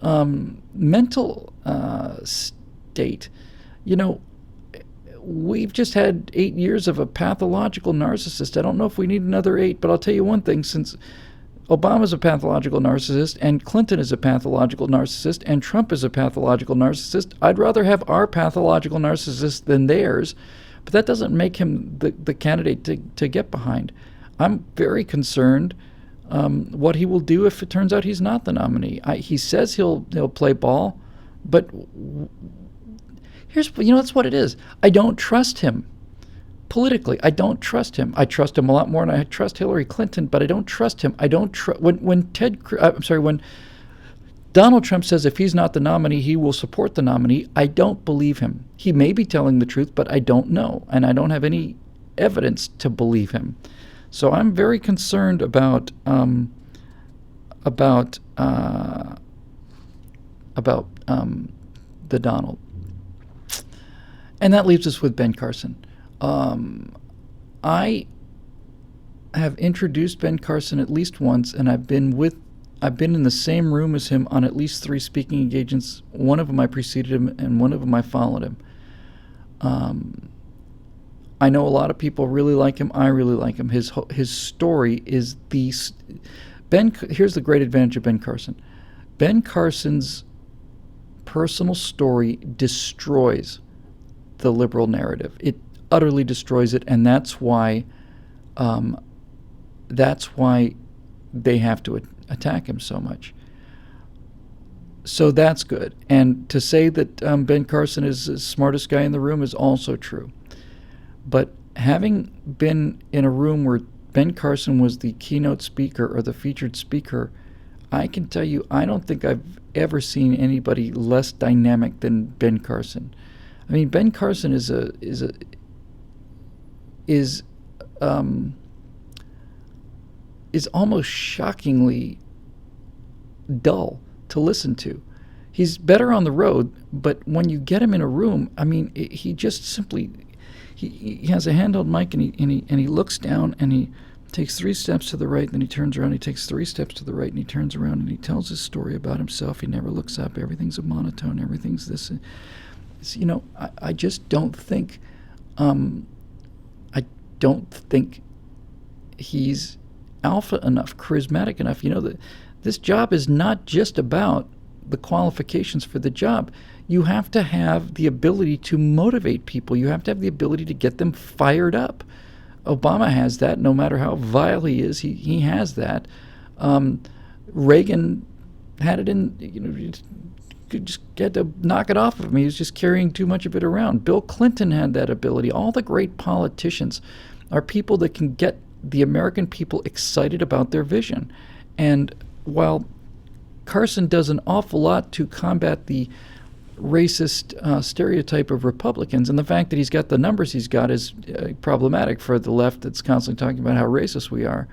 mental state. We've just had 8 years of a pathological narcissist. I don't know if we need another 8, but I'll tell you one thing: since Obama's a pathological narcissist, and Clinton is a pathological narcissist, and Trump is a pathological narcissist. I'd rather have our pathological narcissist than theirs, but that doesn't make him the candidate to get behind. I'm very concerned what he will do if it turns out he's not the nominee. He says he'll play ball, but that's what it is. I don't trust him. Politically, I don't trust him. I trust him a lot more than I trust Hillary Clinton, but I don't trust him. I don't trust when Donald Trump says if he's not the nominee, he will support the nominee. I don't believe him. He may be telling the truth, but I don't know, and I don't have any evidence to believe him. So I'm very concerned about the Donald, and that leaves us with Ben Carson. I have introduced Ben Carson at least once, and I've been in the same room as him on at least 3 speaking engagements. One of them I preceded him, and one of them I followed him. I know a lot of people really like him. I really like him. His story is here's the great advantage of Ben Carson. Ben Carson's personal story destroys the liberal narrative. It utterly destroys it, and that's why they have to attack him so much. So that's good. And to say that Ben Carson is the smartest guy in the room is also true. But having been in a room where Ben Carson was the keynote speaker or the featured speaker, I can tell you I don't think I've ever seen anybody less dynamic than Ben Carson. I mean, Ben Carson is almost shockingly dull to listen to. He's better on the road, but when you get him in a room, I mean, he just simply he has a handheld mic and he looks down and he takes 3 steps to the right, then he turns around. He takes 3 steps to the right and he turns around and he tells his story about himself. He never looks up. Everything's a monotone. Everything's this. I just don't think. I don't think he's alpha enough, charismatic enough. This job is not just about the qualifications for the job. You have to have the ability to motivate people. You have to have the ability to get them fired up. Obama has that, no matter how vile he is. He has that. Reagan had it in. You just had to knock it off of him. He was just carrying too much of it around. Bill Clinton had that ability. All the great politicians are people that can get the American people excited about their vision. And while Carson does an awful lot to combat the racist stereotype of Republicans, and the fact that he's got the numbers he's got is problematic for the left that's constantly talking about how racist we are.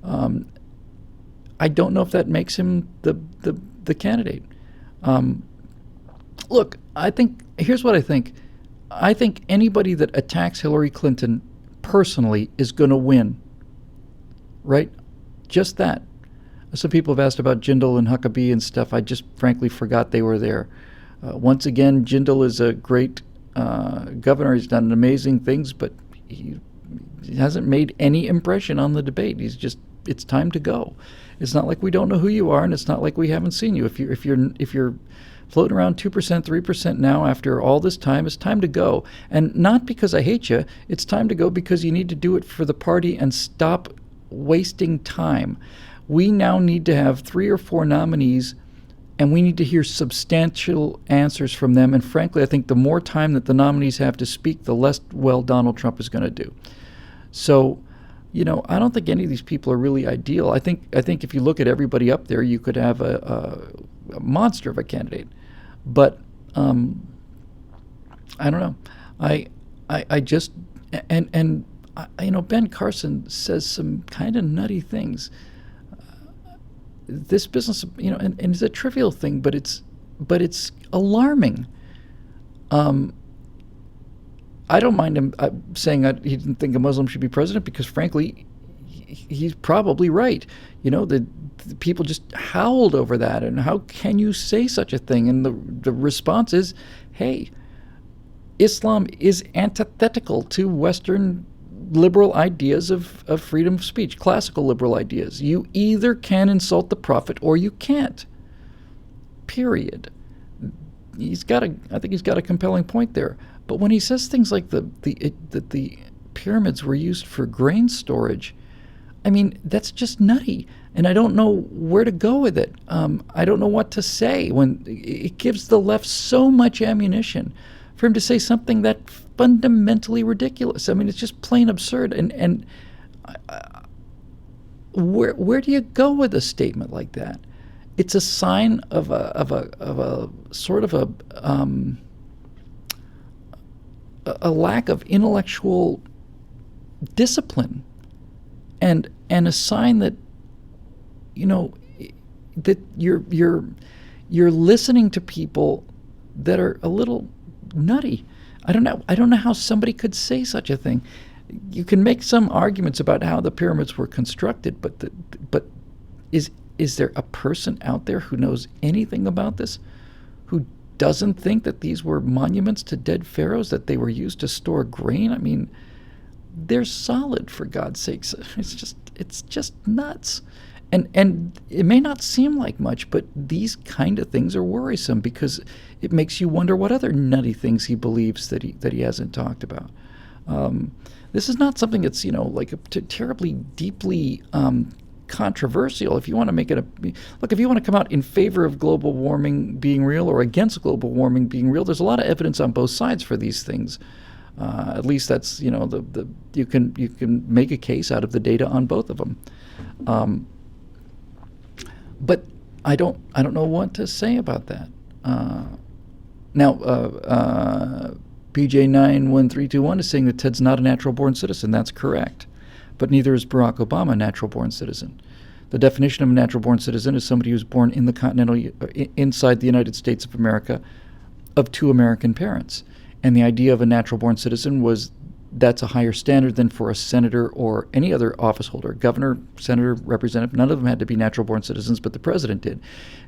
I don't know if that makes him the candidate. Look, here's what I think. I think anybody that attacks Hillary Clinton personally is going to win. Right? Just that. Some people have asked about Jindal and Huckabee and stuff. I just frankly forgot they were there. Once again, Jindal is a great governor. He's done amazing things, but he hasn't made any impression on the debate. It's time to go. It's not like we don't know who you are, and it's not like we haven't seen you. If you're floating around 2%, 3% now after all this time, it's time to go. And not because I hate you. It's time to go because you need to do it for the party and stop wasting time. We now need to have 3 or 4 nominees, and we need to hear substantial answers from them. And frankly, I think the more time that the nominees have to speak, the less well Donald Trump is going to do. So, I don't think any of these people are really ideal. I think if you look at everybody up there, you could have a monster of a candidate. But I don't know. I just Ben Carson says some kind of nutty things. This business, and it's a trivial thing, but it's alarming. I don't mind him saying that he didn't think a Muslim should be president because, frankly, he's probably right. The people just howled over that, and how can you say such a thing? And the response is, hey, Islam is antithetical to Western liberal ideas of freedom of speech, classical liberal ideas. You either can insult the prophet or you can't. Period. I think he's got a compelling point there. But when he says things like that the pyramids were used for grain storage, I mean, that's just nutty. And I don't know where to go with it. I don't know what to say when it gives the left so much ammunition for him to say something that fundamentally ridiculous. I mean, it's just plain absurd. And where do you go with a statement like that? It's a sign of a sort of a lack of intellectual discipline, and a sign that, you know, that you're listening to people that are a little nutty. I don't know how somebody could say such a thing. You can make some arguments about how the pyramids were constructed, but is there a person out there who knows anything about this, who doesn't think that these were monuments to dead pharaohs, that they were used to store grain? I mean, they're solid, for God's sakes. It's just nuts. And it may not seem like much, but these kind of things are worrisome because it makes you wonder what other nutty things he believes that he hasn't talked about. This is not something that's, you know, like terribly deeply controversial. If you want to make it if you want to come out in favor of global warming being real or against global warming being real, there's a lot of evidence on both sides for these things. At least that's, you know, you can make a case out of the data on both of them. But I don't know what to say about that. Now, PJ91321 is saying that Ted's not a natural-born citizen. That's correct. But neither is Barack Obama a natural-born citizen. The definition of a natural-born citizen is somebody who's born in the inside the United States of America of two American parents. And the idea of a natural-born citizen was that's a higher standard than for a senator or any other office holder. Governor, senator, representative, none of them had to be natural-born citizens, but the president did.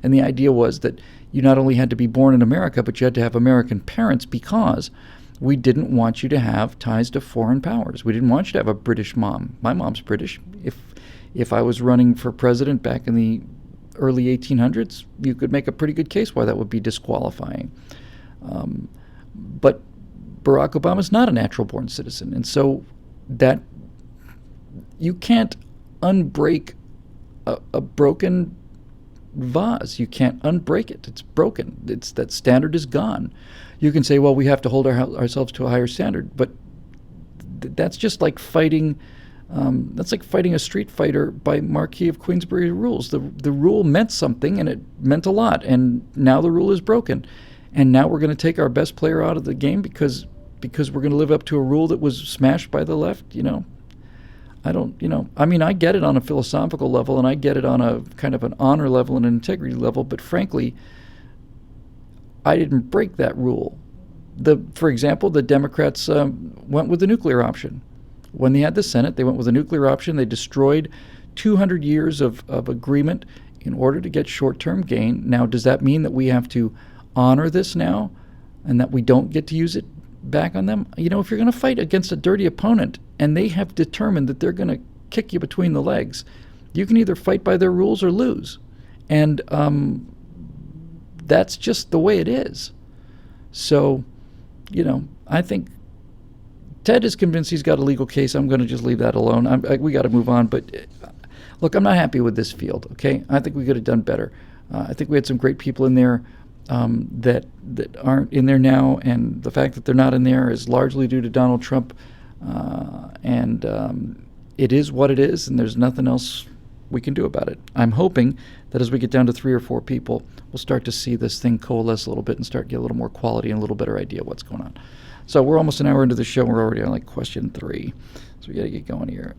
And the idea was that you not only had to be born in America, but you had to have American parents because we didn't want you to have ties to foreign powers. We didn't want you to have a British mom. My mom's British. If I was running for president back in the early 1800s, you could make a pretty good case why that would be disqualifying. But Barack Obama's not a natural-born citizen, and so that you can't unbreak a broken vase. You can't unbreak it. It's broken. That standard is gone. You can say, well, we have to hold ourselves to a higher standard, but that's just like fighting. That's like fighting a street fighter by Marquis of Queensberry rules. The rule meant something, and it meant a lot, and now the rule is broken. And now we're going to take our best player out of the game because we're going to live up to a rule that was smashed by the left. You know, I mean, I get it on a philosophical level, and I get it on a kind of an honor level and an integrity level, but frankly, I didn't break that rule. For example, the Democrats went with the nuclear option. When they had the Senate, they went with a nuclear option. They destroyed 200 years of agreement in order to get short-term gain. Now, does that mean that we have to honor this now and that we don't get to use it back on them? You know, if you're going to fight against a dirty opponent and they have determined that they're going to kick you between the legs, you can either fight by their rules or lose. And that's just the way it is. So, you know, I think Ted is convinced he's got a legal case. I'm going to just leave that alone. We got to move on. But look, I'm not happy with this field, okay? I think we could have done better. I think we had some great people in there that aren't in there now, and the fact that they're not in there is largely due to Donald Trump. And it is what it is, and there's nothing else we can do about it. I'm hoping that as we get down to 3 or 4 people, we'll start to see this thing coalesce a little bit and start to get a little more quality and a little better idea of what's going on. So we're almost an hour into the show, and we're already on like question 3. So we got to get going here.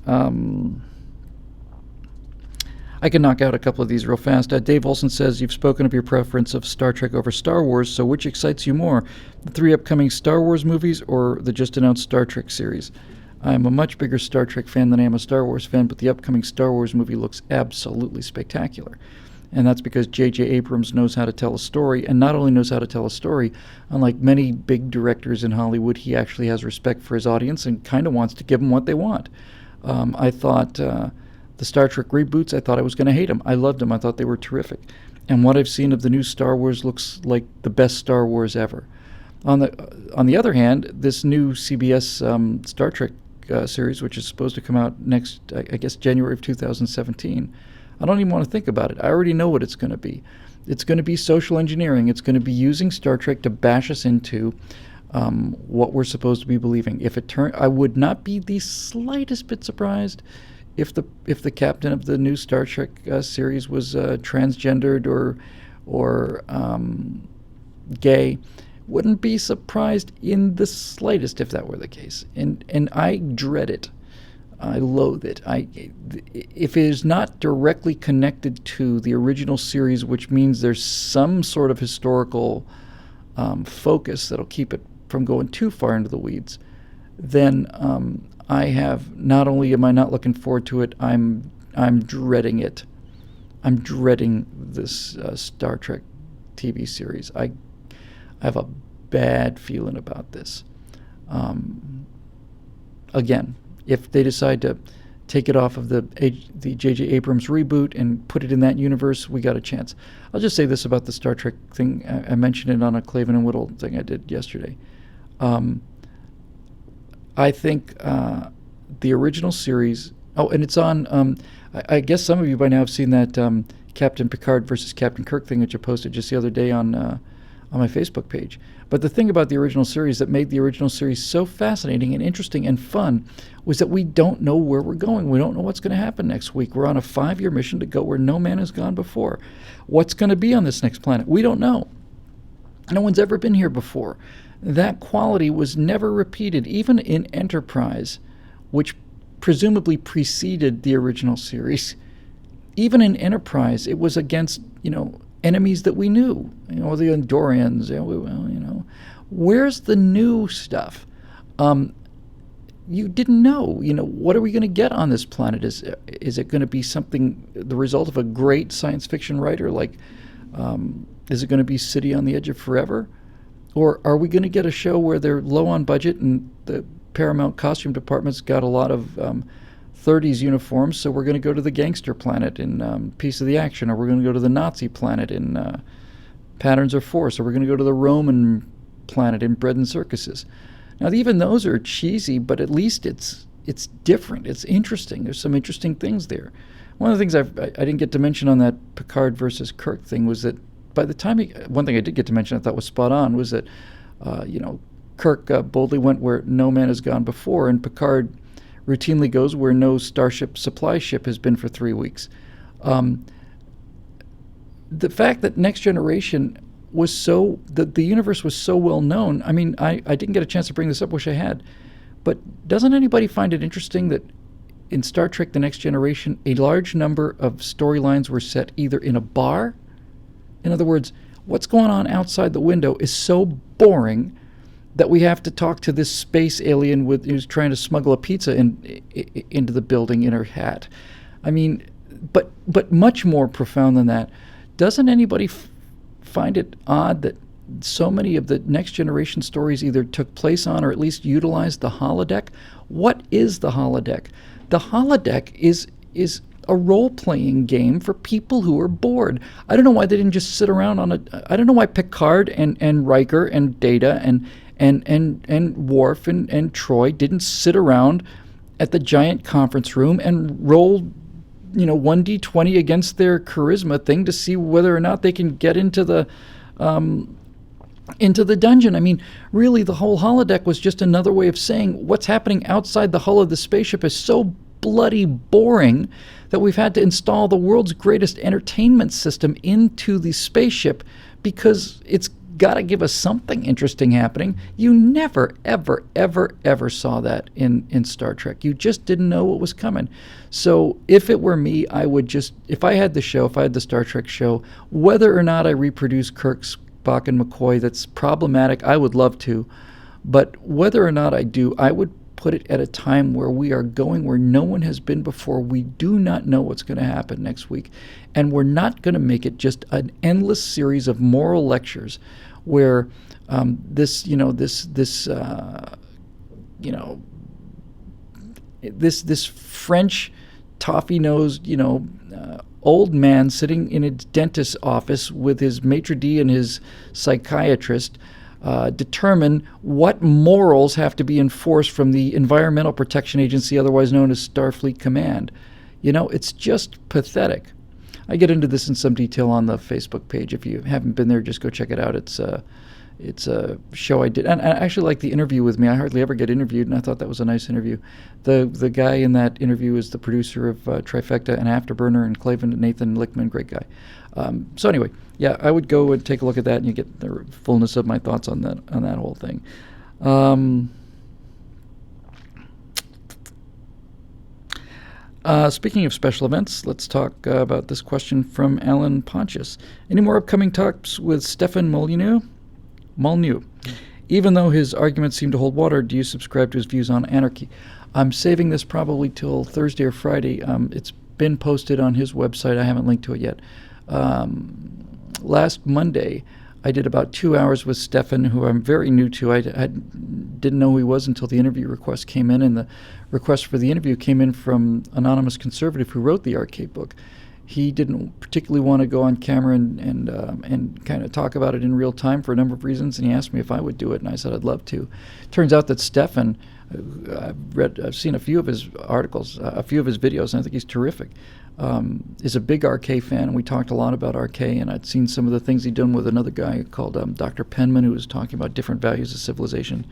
I can knock out a couple of these real fast. Dave Olson says, you've spoken of your preference of Star Trek over Star Wars, so which excites you more, the 3 upcoming Star Wars movies or the just-announced Star Trek series? I'm a much bigger Star Trek fan than I am a Star Wars fan, but the upcoming Star Wars movie looks absolutely spectacular. And that's because J.J. Abrams knows how to tell a story, and not only knows how to tell a story, unlike many big directors in Hollywood, he actually has respect for his audience and kind of wants to give them what they want. I thought the Star Trek reboots, I thought I was going to hate them. I loved them. I thought they were terrific. And what I've seen of the new Star Wars looks like the best Star Wars ever. On the other hand, this new CBS Star Trek series, which is supposed to come out next, I guess, January of 2017, I don't even want to think about it. I already know what it's going to be. It's going to be social engineering. It's going to be using Star Trek to bash us into what we're supposed to be believing. I would not be the slightest bit surprised if the captain of the new Star Trek series was transgendered or gay. Wouldn't be surprised in the slightest if that were the case. And I dread it. I loathe it. If it is not directly connected to the original series, which means there's some sort of historical focus that'll keep it from going too far into the weeds, then not only am I not looking forward to it, I'm dreading it. I'm dreading this Star Trek TV series. I have a bad feeling about this. Again, if they decide to take it off of the J.J. Abrams reboot and put it in that universe, we got a chance. I'll just say this about the Star Trek thing. I mentioned it on a Clavin and Whittle thing I did yesterday. I think the original series... Oh, and it's on... I guess some of you by now have seen that Captain Picard versus Captain Kirk thing that you posted just the other day on my Facebook page. But the thing about the original series that made the original series so fascinating and interesting and fun was that we don't know where we're going. We don't know what's going to happen next week. We're on a 5-year mission to go where no man has gone before. What's going to be on this next planet? We don't know. No one's ever been here before. That quality was never repeated, even in Enterprise, which presumably preceded the original series. Even in Enterprise, it was against, enemies that we knew, the Andorians. Where's the new stuff? You didn't know. What are we going to get on this planet? Is it going to be something, the result of a great science fiction writer? Is it going to be City on the Edge of Forever? Or are we going to get a show where they're low on budget and the Paramount costume department's got a lot of 30s uniforms, so we're going to go to the gangster planet in Piece of the Action, or we're going to go to the Nazi planet in Patterns of Force, or we're going to go to the Roman planet in Bread and Circuses. Now, even those are cheesy, but at least it's different. It's interesting. There's some interesting things there. One of the things I didn't get to mention on that Picard versus Kirk thing was that by the time one thing I did get to mention I thought was spot on was that Kirk boldly went where no man has gone before, and Picard routinely goes where no starship supply ship has been for 3 weeks. The fact that Next Generation was the universe was so well known. I mean, I didn't get a chance to bring this up, wish I had, but doesn't anybody find it interesting that in Star Trek The Next Generation, a large number of storylines were set either in a bar? In other words, what's going on outside the window is so boring that we have to talk to this space alien who's trying to smuggle a pizza into the building in her hat. I mean, but much more profound than that. Doesn't anybody find it odd that so many of the Next Generation stories either took place on or at least utilized the holodeck? What is the holodeck? The holodeck is a role-playing game for people who are bored. I don't know why they didn't just sit around I don't know why Picard and Riker and Data and Worf and Troy didn't sit around at the giant conference room and roll 1d20 against their charisma thing to see whether or not they can get into the dungeon. I mean, really, the whole holodeck was just another way of saying what's happening outside the hull of the spaceship is so bloody boring that we've had to install the world's greatest entertainment system into the spaceship because it's got to give us something interesting happening. You never, ever, ever, ever saw that in Star Trek. You just didn't know what was coming. So if it were me, I would just, if I had the Star Trek show, whether or not I reproduce Kirk, Spock, and McCoy, that's problematic. I would love to. But whether or not I do, I would put it at a time where we are going where no one has been before. We do not know what's going to happen next week, and we're not going to make it just an endless series of moral lectures where this French toffee-nosed, old man sitting in a dentist's office with his maitre d' and his psychiatrist determine what morals have to be enforced from the Environmental Protection Agency, otherwise known as Starfleet Command. It's just pathetic. I get into this in some detail on the Facebook page. If you haven't been there, just go check it out. It's a show I did, and I actually like the interview with me. I hardly ever get interviewed, and I thought that was a nice interview. The guy in that interview is the producer of Trifecta and Afterburner, and Nathan Lichtman, great guy. So anyway, yeah, I would go and take a look at that, and you get the fullness of my thoughts on that whole thing. Speaking of special events, let's talk about this question from Alan Pontius. Any more upcoming talks with Stefan Molyneux? Even though his arguments seem to hold water, do you subscribe to his views on anarchy? I'm saving this probably till Thursday or Friday. It's been posted on his website. I haven't linked to it yet. Last Monday, I did about 2 hours with Stefan, who I'm very new to. I didn't know who he was until the interview request came in, and the request for the interview came in from Anonymous Conservative, who wrote the arcade book. He didn't particularly want to go on camera and kind of talk about it in real time for a number of reasons, and he asked me if I would do it, and I said I'd love to. Turns out that Stefan, I've seen a few of his articles, a few of his videos, and I think he's terrific. Is a big RK fan, and we talked a lot about RK, and I'd seen some of the things he'd done with another guy called Dr. Penman, who was talking about different values of civilization.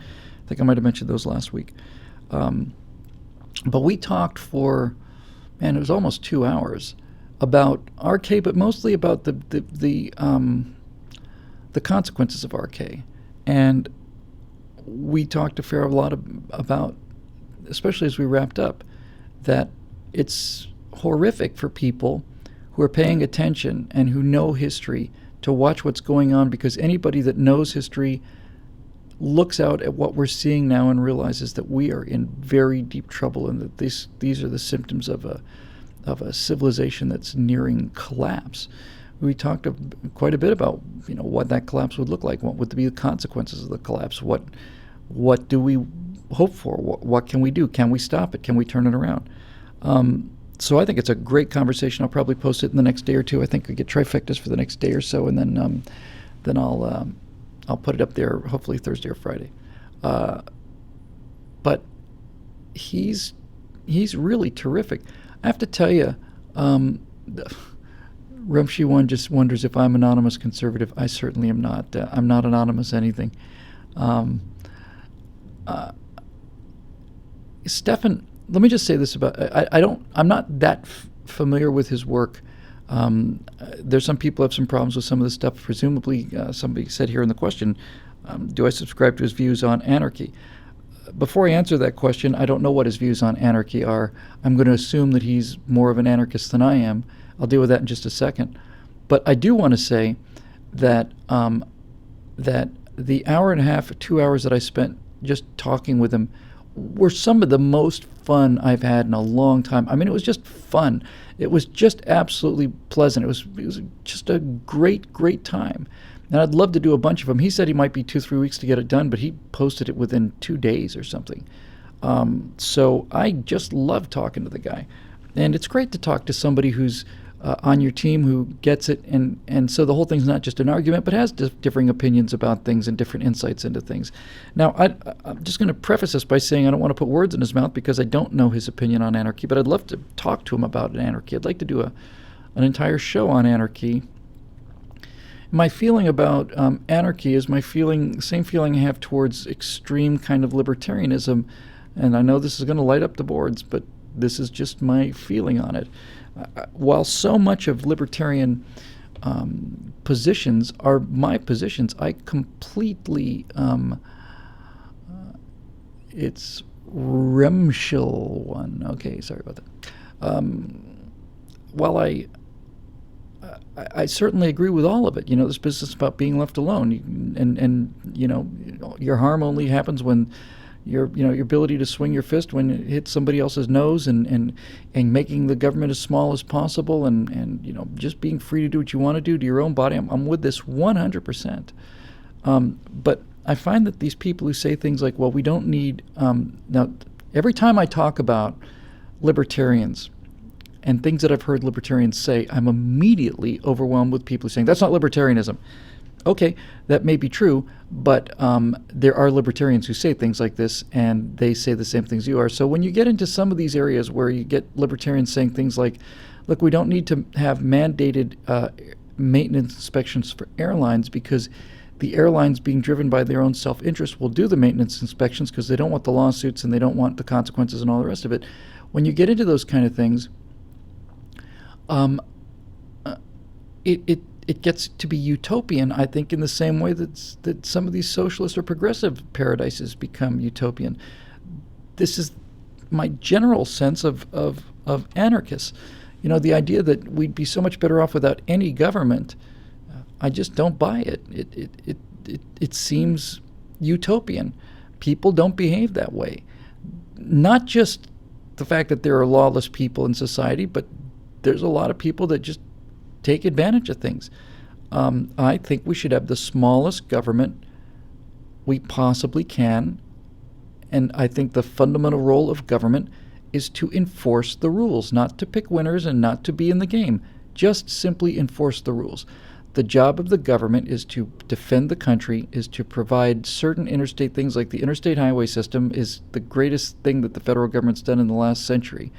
I think I might have mentioned those last week. But we talked for, it was almost 2 hours about RK, but mostly about the consequences of RK. And we talked a fair lot about, especially as we wrapped up, that it's horrific for people who are paying attention and who know history to watch what's going on, because anybody that knows history looks out at what we're seeing now and realizes that we are in very deep trouble, and that these are the symptoms of a civilization that's nearing collapse. We talked quite a bit about what that collapse would look like. What would be the consequences of the collapse? What do we hope for? What can we do? Can we stop it? Can we turn it around? So I think it's a great conversation. I'll probably post it in the next day or two. I think we get trifectas for the next day or so, and then I'll put it up there hopefully Thursday or Friday. But he's really terrific. I have to tell you, Rumshi One just wonders if I'm anonymous conservative. I certainly am not. I'm not anonymous anything. Stefan, let me just say this about I'm not that familiar with his work. There's some people who have some problems with some of the stuff. Presumably, somebody said here in the question, do I subscribe to his views on anarchy? Before I answer that question, I don't know what his views on anarchy are. I'm going to assume that he's more of an anarchist than I am. I'll deal with that in just a second. But I do want to say that that the hour and a half, 2 hours that I spent just talking with him were some of the most fun I've had in a long time. I mean, it was just fun. It was just absolutely pleasant. It was just a great time. And I'd love to do a bunch of them. He said he might be 2-3 weeks to get it done, but he posted it within 2 days or something. So I just love talking to the guy. And it's great to talk to somebody who's on your team who gets it, and so the whole thing's not just an argument, but has differing opinions about things and different insights into things. Now, I'm just going to preface this by saying I don't want to put words in his mouth, because I don't know his opinion on anarchy, but I'd love to talk to him about anarchy. I'd like to do an entire show on anarchy. My feeling about anarchy is same feeling I have towards extreme kind of libertarianism, and I know this is going to light up the boards, but this is just my feeling on it. While so much of libertarian positions are my positions, I completely, it's Remschel one. Okay, sorry about that. While I certainly agree with all of it. This business about being left alone, and your harm only happens when your ability to swing your fist when it hits somebody else's nose, and making the government as small as possible, and just being free to do what you want to do to your own body. I'm with this 100%. But I find that these people who say things like, well, we don't need now, every time I talk about libertarians and things that I've heard libertarians say, I'm immediately overwhelmed with people saying, that's not libertarianism. Okay, that may be true, but there are libertarians who say things like this, and they say the same things you are. So when you get into some of these areas where you get libertarians saying things like, look, we don't need to have mandated maintenance inspections for airlines because the airlines, being driven by their own self-interest, will do the maintenance inspections because they don't want the lawsuits and they don't want the consequences and all the rest of it. When you get into those kind of things, it gets to be utopian, I think, in the same way that some of these socialist or progressive paradises become utopian. This is my general sense of anarchists. The idea that we'd be so much better off without any government, I just don't buy it. It seems utopian. People don't behave that way. Not just the fact that there are lawless people in society, but there's a lot of people that just take advantage of things. I think we should have the smallest government we possibly can, and I think the fundamental role of government is to enforce the rules, not to pick winners and not to be in the game. Just simply enforce the rules. The job of the government is to defend the country, is to provide certain interstate things, like the interstate highway system is the greatest thing that the federal government's done in the last century,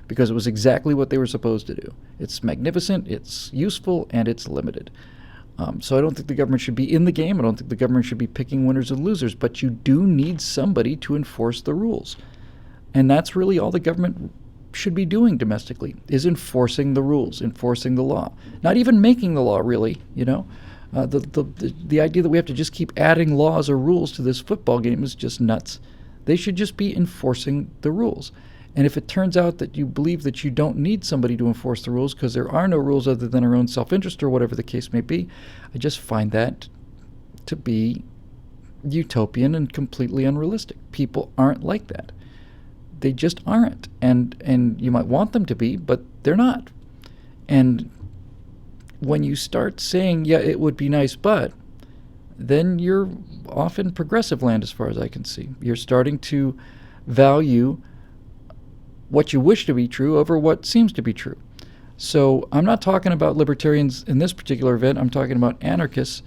because it was exactly what they were supposed to do. It's magnificent, it's useful, and it's limited. So I don't think the government should be in the game. I don't think the government should be picking winners and losers, but you do need somebody to enforce the rules. And that's really all the government should be doing domestically, is enforcing the rules, enforcing the law. Not even making the law, really, The idea that we have to just keep adding laws or rules to this football game is just nuts. They should just be enforcing the rules. And if it turns out that you believe that you don't need somebody to enforce the rules because there are no rules other than our own self-interest or whatever the case may be, I just find that to be utopian and completely unrealistic. People aren't like that. They just aren't. And you might want them to be, but they're not. And when you start saying, yeah, it would be nice, but, then you're off in progressive land as far as I can see. You're starting to value what you wish to be true over what seems to be true. So I'm not talking about libertarians in this particular event. I'm talking about anarchists,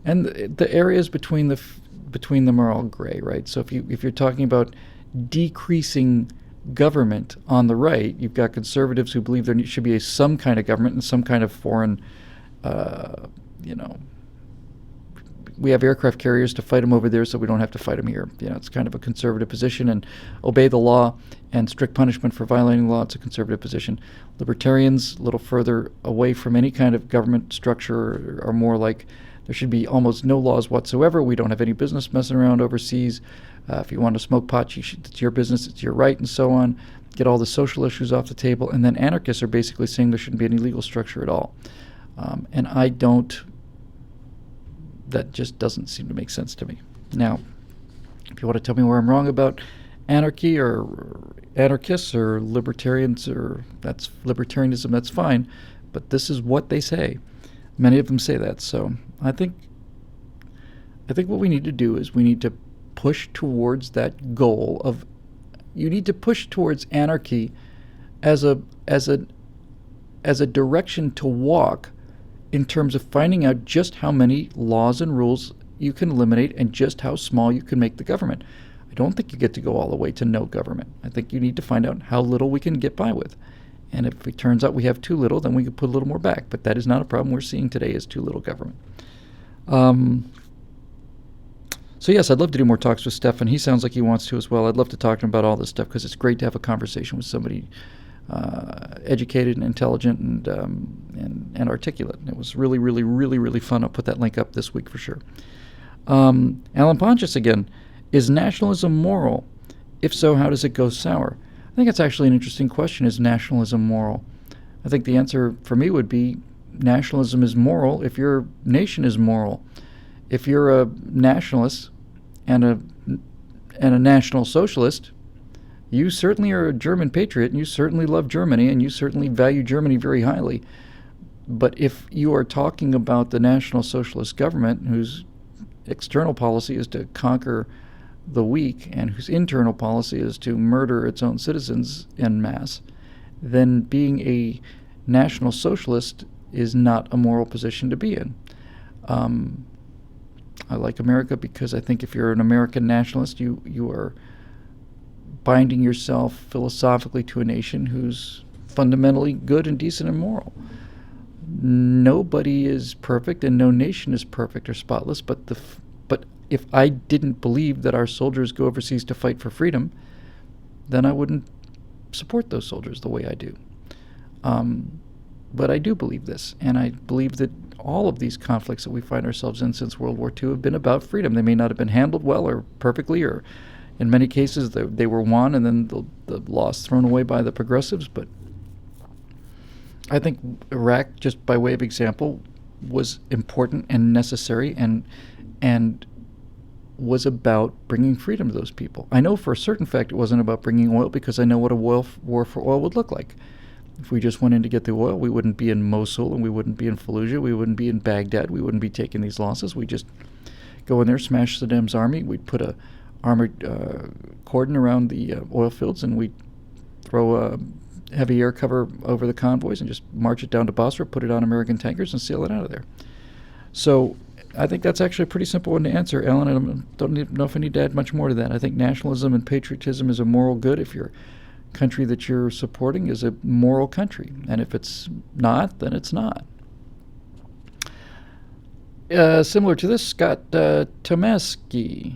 and the areas between them are all gray, right? So if you're talking about decreasing government on the right, you've got conservatives who believe there should be some kind of government and some kind of foreign, we have aircraft carriers to fight them over there so we don't have to fight them here. It's kind of a conservative position, and obey the law and strict punishment for violating the law, it's a conservative position. Libertarians, a little further away from any kind of government structure, are more like there should be almost no laws whatsoever. We don't have any business messing around overseas. If you want to smoke pot, it's your business, it's your right, and so on. Get all the social issues off the table. And then anarchists are basically saying there shouldn't be any legal structure at all. And that just doesn't seem to make sense to me. Now, if you want to tell me where I'm wrong about anarchy or anarchists or libertarians, or that's libertarianism, that's fine. But this is what they say. Many of them say that. So I think what we need to do is we need to push towards that goal of, you need to push towards anarchy as a direction to walk in terms of finding out just how many laws and rules you can eliminate and just how small you can make the government. I don't think you get to go all the way to no government. I think you need to find out how little we can get by with. And if it turns out we have too little, then we can put a little more back. But that is not a problem we're seeing today, is too little government. So yes, I'd love to do more talks with Stefan. He sounds like he wants to as well. I'd love to talk to him about all this stuff, because it's great to have a conversation with somebody educated and intelligent and articulate. And it was really, really, really, really fun. I'll put that link up this week for sure. Alan Pontius again. Is nationalism moral? If so, how does it go sour? I think it's actually an interesting question. Is nationalism moral? I think the answer for me would be nationalism is moral if your nation is moral. If you're a nationalist and and a National Socialist, you certainly are a German patriot, and you certainly love Germany, and you certainly value Germany very highly. But if you are talking about the National Socialist government, whose external policy is to conquer the weak and whose internal policy is to murder its own citizens en masse, then being a National Socialist is not a moral position to be in. I like America because I think if you're an American nationalist, you are binding yourself philosophically to a nation who's fundamentally good and decent and moral. Nobody is perfect and no nation is perfect or spotless, but if I didn't believe that our soldiers go overseas to fight for freedom, then I wouldn't support those soldiers the way I do. But I do believe this, and I believe that all of these conflicts that we find ourselves in since World War II have been about freedom. They may not have been handled well or perfectly, or in many cases they were won and then the loss thrown away by the progressives, but I think Iraq, just by way of example, was important and necessary and was about bringing freedom to those people. I know for a certain fact it wasn't about bringing oil, because I know what a war for oil would look like. If we just went in to get the oil, we wouldn't be in Mosul, and we wouldn't be in Fallujah, we wouldn't be in Baghdad, we wouldn't be taking these losses. We'd just go in there, smash Saddam's army, we'd put a armored cordon around the oil fields, and we'd throw a heavy air cover over the convoys and just march it down to Basra, put it on American tankers, and sail it out of there. So I think that's actually a pretty simple one to answer, Alan. I don't know if I need to add much more to that. I think nationalism and patriotism is a moral good if your country that you're supporting is a moral country. And if it's not, then it's not. Similar to this, Scott Tomaski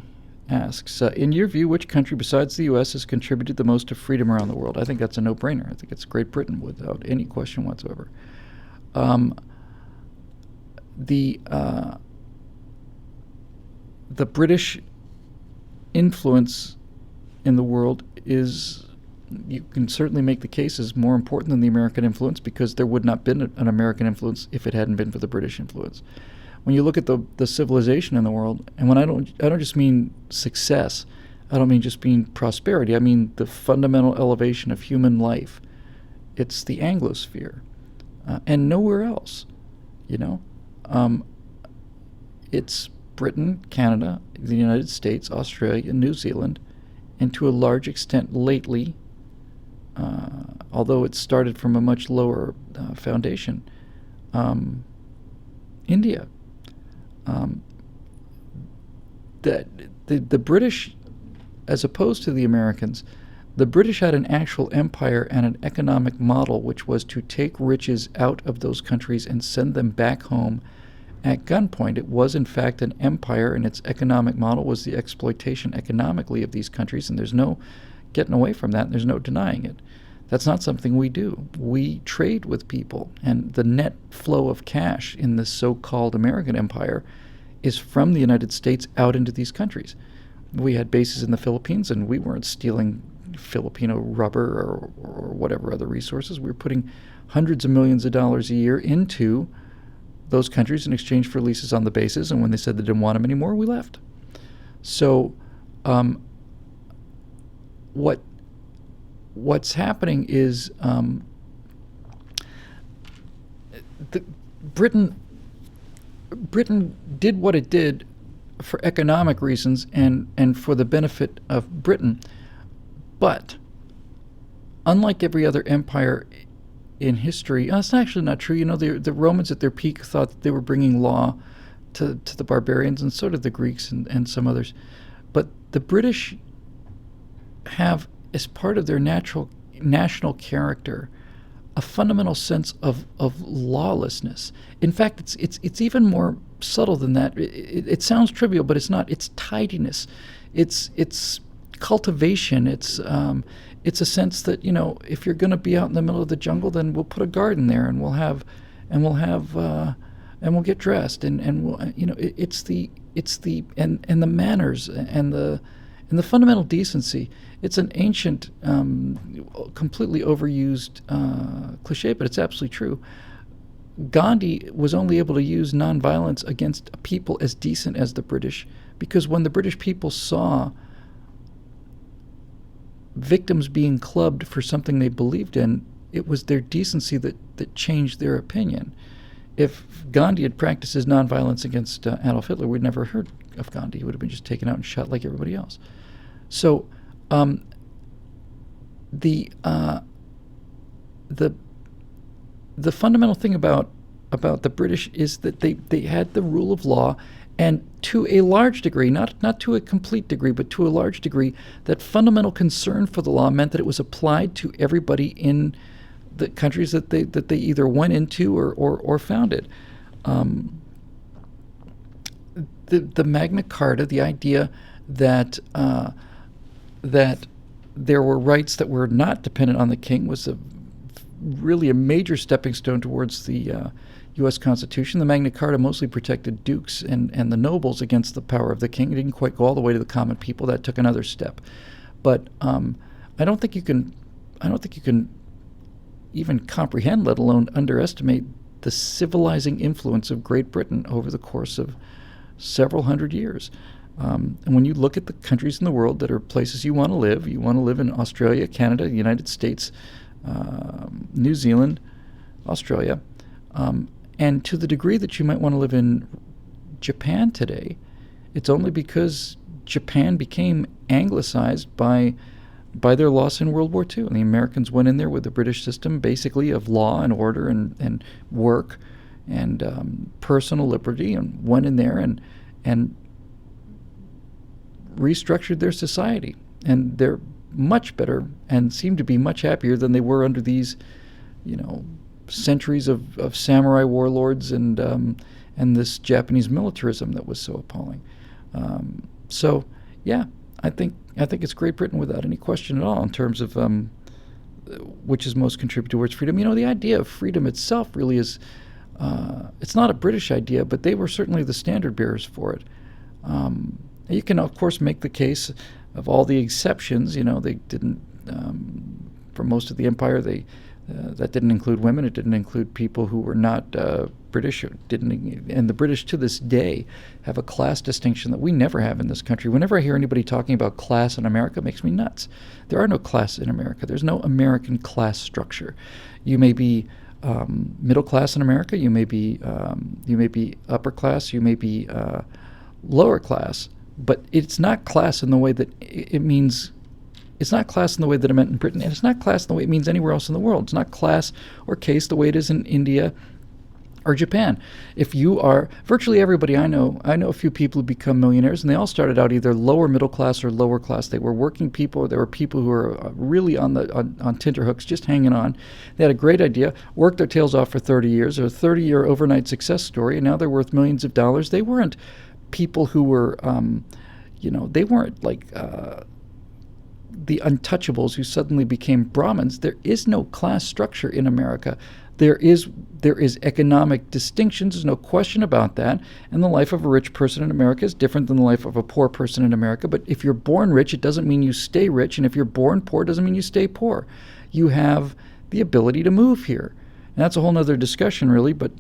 asks, in your view, which country besides the U.S. has contributed the most to freedom around the world? I think that's a no-brainer. I think it's Great Britain without any question whatsoever. The British influence in the world is, you can certainly make the case, is more important than the American influence, because there would not have been an American influence if it hadn't been for the British influence. When you look at the civilization in the world, and when I don't just mean success, I don't mean just mean prosperity, I mean the fundamental elevation of human life. It's the Anglosphere, and nowhere else, you know. It's Britain, Canada, the United States, Australia, New Zealand, and to a large extent lately, although it started from a much lower foundation, India. The British, as opposed to the Americans, the British had an actual empire and an economic model which was to take riches out of those countries and send them back home at gunpoint. It was, in fact, an empire, and its economic model was the exploitation economically of these countries, and there's no getting away from that, and there's no denying it. That's not something we do. We trade with people, and the net flow of cash in this so-called American empire is from the United States out into these countries. We had bases in the Philippines, and we weren't stealing Filipino rubber or whatever other resources. We were putting hundreds of millions of dollars a year into those countries in exchange for leases on the bases, and when they said they didn't want them anymore, we left. So what's happening is Britain did what it did for economic reasons and for the benefit of Britain. But unlike every other empire in history, that's actually not true. You know, the Romans at their peak thought that they were bringing law to the barbarians, and so did the Greeks and some others. But the British have, as part of their national character, a fundamental sense of lawlessness. In fact, it's even more subtle than that. It sounds trivial, but it's not. It's tidiness. It's cultivation. It's a sense that, you know, if you're going to be out in the middle of the jungle, then we'll put a garden there, and we'll get dressed, and we'll, you know, it's the manners and the fundamental decency. It's an ancient, completely overused cliche, but it's absolutely true. Gandhi was only able to use nonviolence against a people as decent as the British, because when the British people saw victims being clubbed for something they believed in. It was their decency that changed their opinion. If Gandhi had practiced his nonviolence against Adolf Hitler, we'd never heard of Gandhi. He would have been just taken out and shot like everybody else. So the fundamental thing about the British is that they had the rule of law, and to a large degree, not to a complete degree, but to a large degree, that fundamental concern for the law meant that it was applied to everybody in the countries that they either went into or founded. The Magna Carta, the idea that that there were rights that were not dependent on the king, was really a major stepping stone towards the U.S. Constitution. The Magna Carta mostly protected dukes and the nobles against the power of the king. It didn't quite go all the way to the common people. That took another step. But I don't think you can even comprehend, let alone underestimate, the civilizing influence of Great Britain over the course of several hundred years. And when you look at the countries in the world that are places you want to live in Australia, Canada, the United States, New Zealand, Australia, and to the degree that you might want to live in Japan today, it's only because Japan became anglicized by their loss in World War II. And the Americans went in there with the British system, basically, of law and order and work and personal liberty, and went in there and restructured their society. And they're much better and seem to be much happier than they were under these, centuries of samurai warlords and this Japanese militarism that was so appalling. So, yeah, I think it's Great Britain without any question at all in terms of which is most contributed towards freedom. The idea of freedom itself really is, it's not a British idea, but they were certainly the standard bearers for it. You can, of course, make the case of all the exceptions. They didn't, for most of the empire, that didn't include women. It didn't include people who were not British. And the British to this day have a class distinction that we never have in this country. Whenever I hear anybody talking about class in America, it makes me nuts. There are no class in America. There's no American class structure. You may be middle class in America. You may be upper class. You may be lower class. But it's not class in the way that it means. It's not class in the way that it meant in Britain, and it's not class in the way it means anywhere else in the world. It's not class or case the way it is in India or Japan. If you are, virtually everybody I know a few people who become millionaires, and they all started out either lower middle class or lower class. They were working people, or they were people who were really on tenterhooks, just hanging on. They had a great idea, worked their tails off for 30 years, a 30-year overnight success story, and now they're worth millions of dollars. They weren't people who were, they weren't like the untouchables who suddenly became Brahmins. There is no class structure in America. There is economic distinctions. There's no question about that. And the life of a rich person in America is different than the life of a poor person in America. But if you're born rich, it doesn't mean you stay rich. And if you're born poor, it doesn't mean you stay poor. You have the ability to move here. And that's a whole other discussion, really. But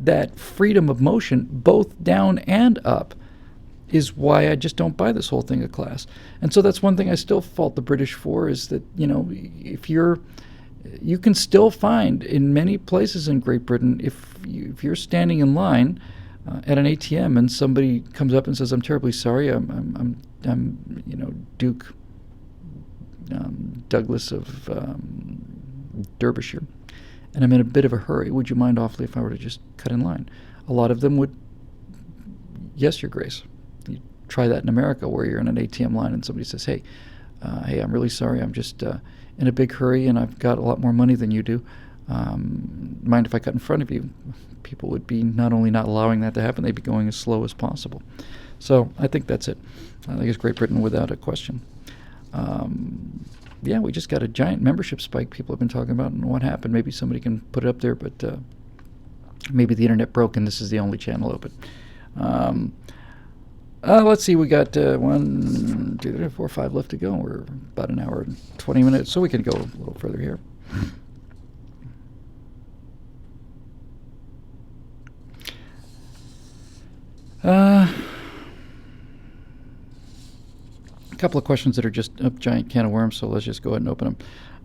that freedom of motion, both down and up, is why I just don't buy this whole thing of class. And so that's one thing I still fault the British for, is that, if you can still find in many places in Great Britain, if you're standing in line at an ATM and somebody comes up and says, "I'm terribly sorry, I'm Duke Douglas of Derbyshire, and I'm in a bit of a hurry. Would you mind awfully if I were to just cut in line?" A lot of them would, "Yes, Your Grace." You try that in America, where you're in an ATM line and somebody says, hey, I'm really sorry. I'm just in a big hurry and I've got a lot more money than you do. Mind if I cut in front of you? People would be not only not allowing that to happen, they'd be going as slow as possible. So I think that's it. I think it's Great Britain without a question. Yeah, we just got a giant membership spike people have been talking about, and what happened. Maybe somebody can put it up there, but maybe the internet broke and this is the only channel open. Let's see, we got 1, 2, 3, 4, 5 left to go. We're about an hour and 20 minutes, so we can go a little further here. couple of questions that are just a giant can of worms, so let's just go ahead and open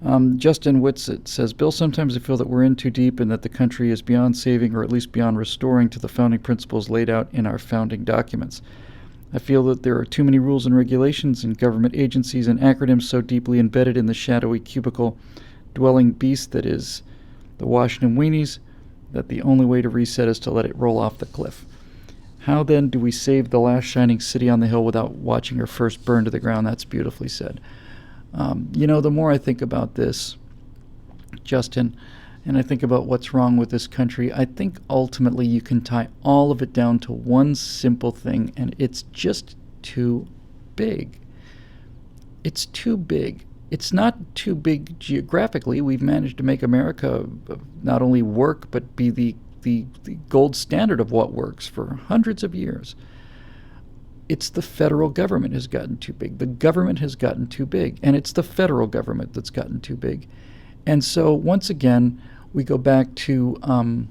them. Justin Whitsett says, Bill, sometimes I feel that we're in too deep and that the country is beyond saving, or at least beyond restoring to the founding principles laid out in our founding documents. I feel that there are too many rules and regulations and government agencies and acronyms so deeply embedded in the shadowy cubicle-dwelling beast that is the Washington Weenies that the only way to reset is to let it roll off the cliff. How then do we save the last shining city on the hill without watching her first burn to the ground? That's beautifully said. The more I think about this, Justin, and I think about what's wrong with this country, I think ultimately you can tie all of it down to one simple thing, and it's just too big. It's too big. It's not too big geographically. We've managed to make America not only work, but be the gold standard of what works for hundreds of years. It's the federal government has gotten too big. The government has gotten too big, and it's the federal government that's gotten too big. And so once again, we go back to how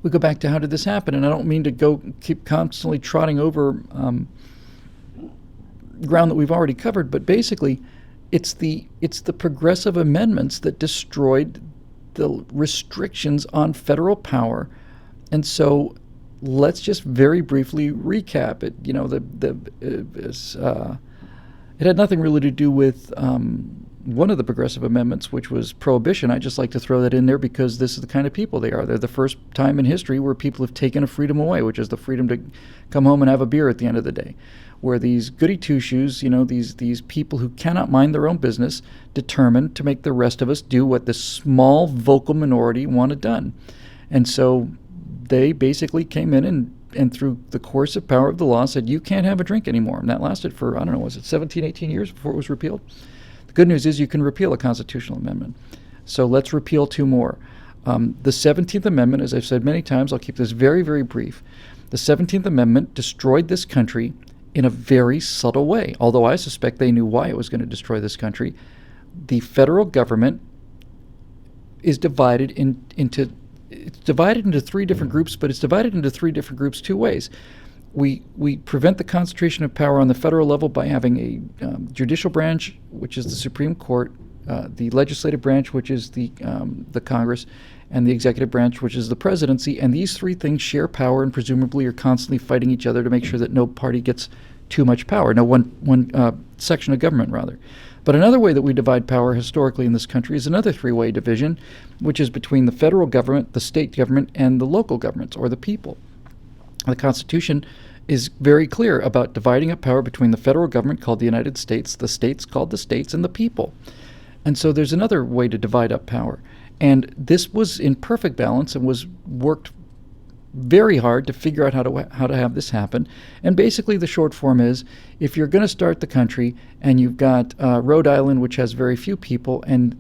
did this happen? And I don't mean to keep constantly trotting over ground that we've already covered, but basically, it's the progressive amendments that destroyed the restrictions on federal power. And so let's just very briefly recap it. It had nothing really to do with one of the progressive amendments, which was prohibition. I just like to throw that in there because this is the kind of people they are. They're the first time in history where people have taken a freedom away, which is the freedom to come home and have a beer at the end of the day. Where these goody two-shoes, these people who cannot mind their own business, determined to make the rest of us do what the small vocal minority wanted done. And so they basically came in and through the coercive power of the law said, you can't have a drink anymore. And that lasted for, 17, 18 years before it was repealed? The good news is you can repeal a constitutional amendment. So let's repeal two more. The 17th Amendment, as I've said many times, I'll keep this very, very brief. The 17th Amendment destroyed this country in a very subtle way, although I suspect they knew why it was going to destroy this country. The federal government is divided into three different groups, but it's divided into three different groups two ways. We prevent the concentration of power on the federal level by having a judicial branch, which is the Supreme Court, the legislative branch, which is the Congress, and the executive branch, which is the presidency. And these three things share power and presumably are constantly fighting each other to make sure that no party gets too much power, no one section of government, rather. But another way that we divide power historically in this country is another three-way division, which is between the federal government, the state government, and the local governments, or the people. The Constitution is very clear about dividing up power between the federal government, called the United States, the states, called the states, and the people. And so there's another way to divide up power. And this was in perfect balance and was worked very hard to figure out how to have this happen. And basically the short form is, if you're going to start the country and you've got Rhode Island, which has very few people, and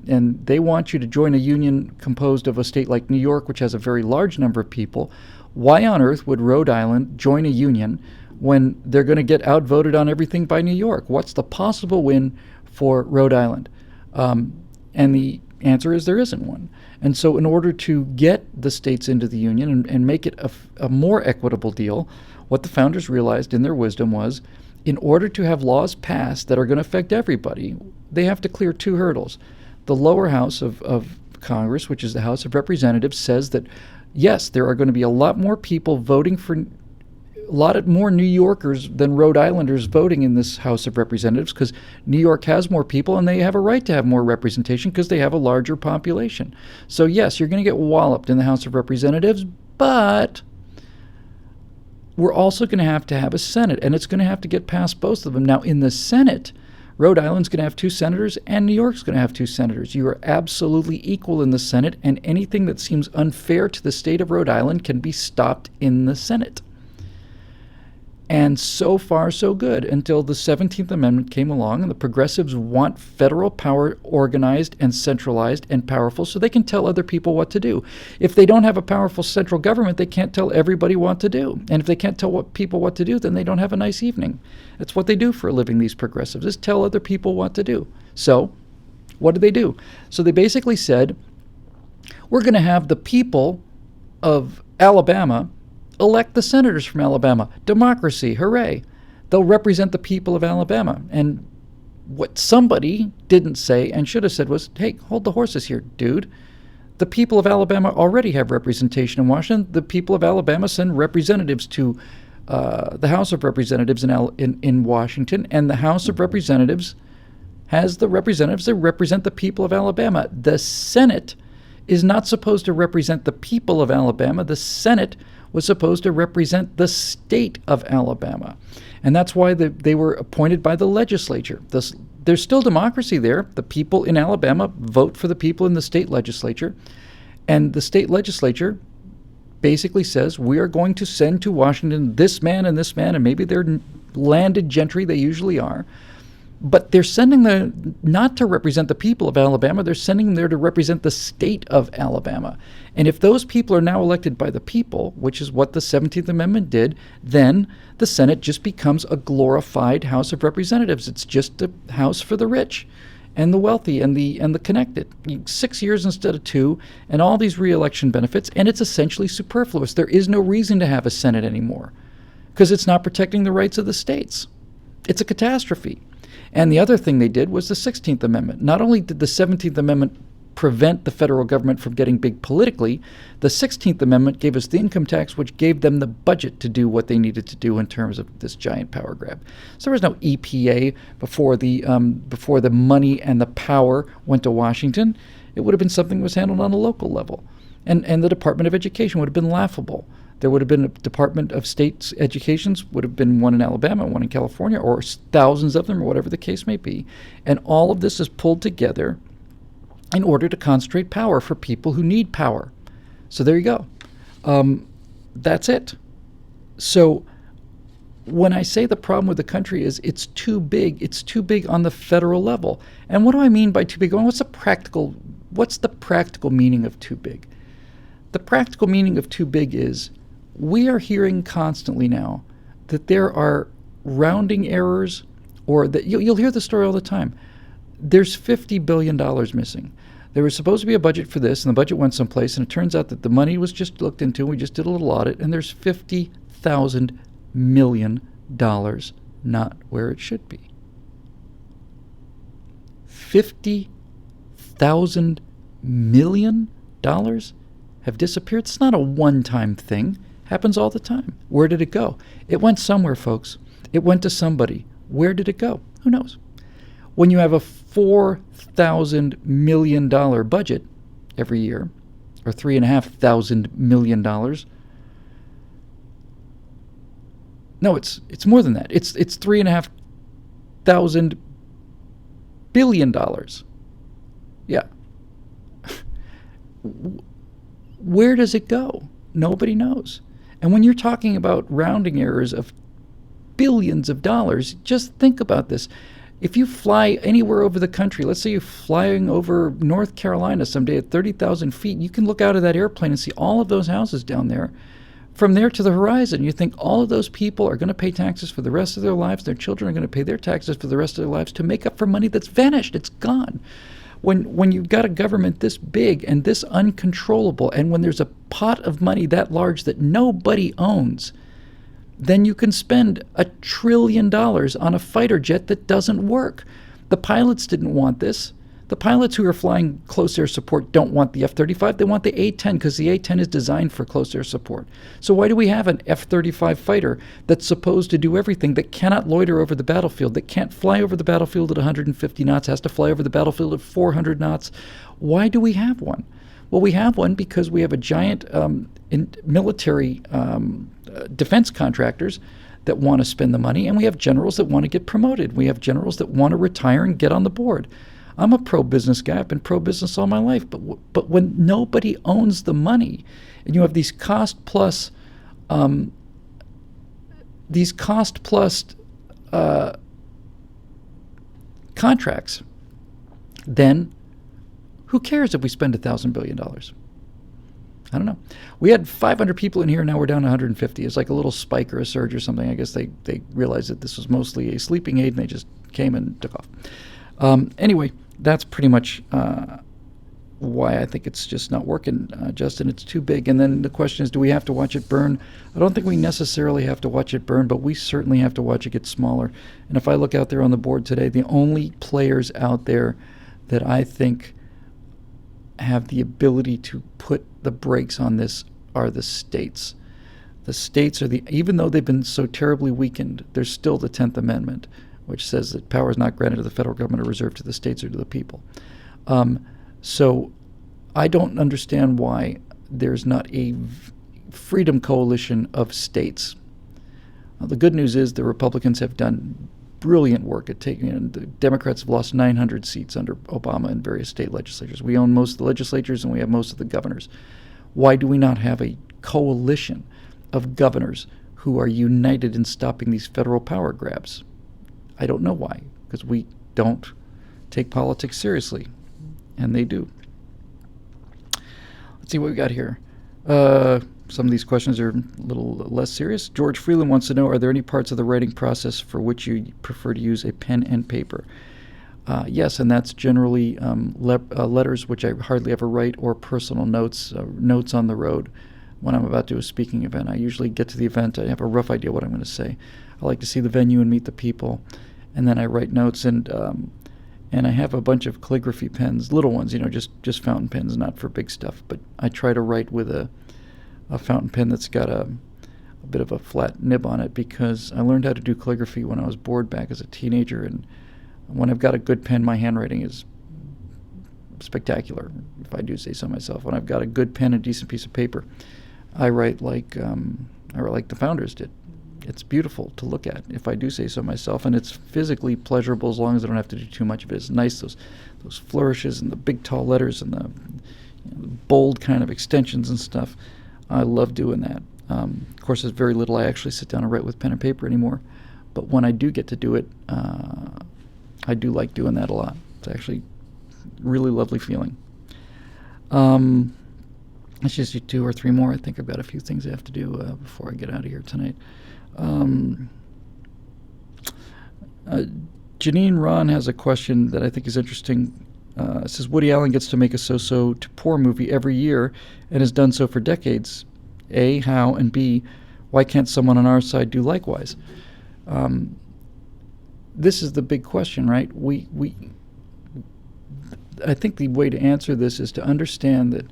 they want you to join a union composed of a state like New York, which has a very large number of people, why on earth would Rhode Island join a union when they're going to get outvoted on everything by New York? What's the possible win for Rhode Island? And the answer is there isn't one. And so in order to get the states into the union and make it a more equitable deal, what the founders realized in their wisdom was, in order to have laws passed that are going to affect everybody, they have to clear two hurdles. The lower house of Congress, which is the House of Representatives, says that, yes, there are going to be a lot more people voting for a lot more New Yorkers than Rhode Islanders voting in this House of Representatives, because New York has more people and they have a right to have more representation because they have a larger population. So yes, you're going to get walloped in the House of Representatives, but we're also going to have a Senate, and it's going to have to get past both of them. Now, in the Senate, Rhode Island's going to have 2 senators and New York's going to have 2 senators. You are absolutely equal in the Senate, and anything that seems unfair to the state of Rhode Island can be stopped in the Senate. And so far, so good, until the 17th Amendment came along, and the progressives want federal power organized and centralized and powerful so they can tell other people what to do. If they don't have a powerful central government, they can't tell everybody what to do. And if they can't tell people what to do, then they don't have a nice evening. That's what they do for a living, these progressives, is tell other people what to do. So what did they do? So they basically said, we're going to have the people of Alabama elect the senators from Alabama. Democracy, hooray. They'll represent the people of Alabama. And what somebody didn't say and should have said was, hey, hold the horses here, dude. The people of Alabama already have representation in Washington. The people of Alabama send representatives to the House of Representatives in Washington, and the House of Representatives has the representatives that represent the people of Alabama. The Senate is not supposed to represent the people of Alabama. The Senate was supposed to represent the state of Alabama. And that's why they were appointed by the legislature. There's still democracy there. The people in Alabama vote for the people in the state legislature. And the state legislature basically says, we are going to send to Washington this man, and maybe they're landed gentry, they usually are. But they're sending them not to represent the people of Alabama, they're sending them there to represent the state of Alabama. And if those people are now elected by the people, which is what the 17th Amendment did, then the Senate just becomes a glorified House of Representatives. It's just a house for the rich and the wealthy and the connected. 6 years instead of 2, and all these re-election benefits, and it's essentially superfluous. There is no reason to have a Senate anymore because it's not protecting the rights of the states. It's a catastrophe. And the other thing they did was the 16th Amendment. Not only did the 17th Amendment prevent the federal government from getting big politically, the 16th Amendment gave us the income tax, which gave them the budget to do what they needed to do in terms of this giant power grab. So there was no EPA before the money and the power went to Washington. It would have been something that was handled on a local level. And the Department of Education would have been laughable. There would have been a Department of State Educations, would have been one in Alabama, one in California, or thousands of them, or whatever the case may be. And all of this is pulled together in order to concentrate power for people who need power. So there you go. That's it. So when I say the problem with the country is it's too big on the federal level. And what do I mean by too big? What's the practical meaning of too big? The practical meaning of too big is we are hearing constantly now that there are rounding errors, or that you'll hear the story all the time. There's $50 billion missing. There was supposed to be a budget for this, and the budget went someplace, and it turns out that the money was just looked into, and we just did a little audit, and there's $50,000 million not where it should be. $50,000 million have disappeared. It's not a one-time thing. Happens all the time. Where did it go? It went somewhere, folks. It went to somebody. Where did it go? Who knows? When you have a $4,000 million budget every year, or $3,500 million, no, it's more than that. It's $3,500 billion. Yeah. Where does it go? Nobody knows. And when you're talking about rounding errors of billions of dollars, just think about this. If you fly anywhere over the country, let's say you're flying over North Carolina someday at 30,000 feet, you can look out of that airplane and see all of those houses down there. From there to the horizon, you think all of those people are going to pay taxes for the rest of their lives. Their children are going to pay their taxes for the rest of their lives to make up for money that's vanished. It's gone. When you've got a government this big and this uncontrollable, and when there's a pot of money that large that nobody owns, then you can spend $1 trillion on a fighter jet that doesn't work. The pilots didn't want this. The pilots who are flying close air support don't want the F-35. They want the A-10 because the A-10 is designed for close air support. So why do we have an F-35 fighter that's supposed to do everything, that cannot loiter over the battlefield, that can't fly over the battlefield at 150 knots, has to fly over the battlefield at 400 knots? Why do we have one? Well, we have one because we have a giant military defense contractors that want to spend the money, and we have generals that want to get promoted. We have generals that want to retire and get on the board. I'm a pro-business guy. I've been pro-business all my life. But when nobody owns the money, and you have these cost-plus contracts, then who cares if we spend $1,000 billion? I don't know. We had 500 people in here. Now we're down to 150. It's like a little spike or a surge or something. I guess they realized that this was mostly a sleeping aid, and they just came and took off. Anyway, that's pretty much why I think it's just not working, Justin. It's too big. And then the question is, do we have to watch it burn? I don't think we necessarily have to watch it burn, but we certainly have to watch it get smaller. And if I look out there on the board today, the only players out there that I think have the ability to put the brakes on this are the states. The states are even though they've been so terribly weakened, there's still the 10th Amendment, which says that power is not granted to the federal government or reserved to the states or to the people. So I don't understand why there's not a freedom coalition of states. The good news is the Republicans have done brilliant work at taking it. The Democrats have lost 900 seats under Obama in various state legislatures. We own most of the legislatures and we have most of the governors. Why do we not have a coalition of governors who are united in stopping these federal power grabs? I don't know why, because we don't take politics seriously, and they do. Let's see what we got here. Some of these questions are a little less serious. George Freeland wants to know, are there any parts of the writing process for which you prefer to use a pen and paper? Yes, and that's generally letters, which I hardly ever write, or personal notes, notes on the road when I'm about to do a speaking event. I usually get to the event, I have a rough idea what I'm going to say. I like to see the venue and meet the people, and then I write notes, and I have a bunch of calligraphy pens, little ones, just fountain pens, not for big stuff, but I try to write with a fountain pen that's got a bit of a flat nib on it, because I learned how to do calligraphy when I was bored back as a teenager, and when I've got a good pen, my handwriting is spectacular, if I do say so myself. When I've got a good pen and a decent piece of paper, I write like the founders did. It's beautiful to look at, if I do say so myself, and it's physically pleasurable as long as I don't have to do too much of it. It's nice, those flourishes and the big tall letters and the bold kind of extensions and stuff. I love doing that. Of course, there's very little I actually sit down and write with pen and paper anymore, but when I do get to do it, I do like doing that a lot. It's actually a really lovely feeling. Let's just do 2 or 3 more. I think I've got a few things I have to do before I get out of here tonight. Janine Ron has a question that I think is interesting. It says, Woody Allen gets to make a so-so to poor movie every year and has done so for decades. A, how? And B, why can't someone on our side do likewise? This is the big question, right? I think the way to answer this is to understand that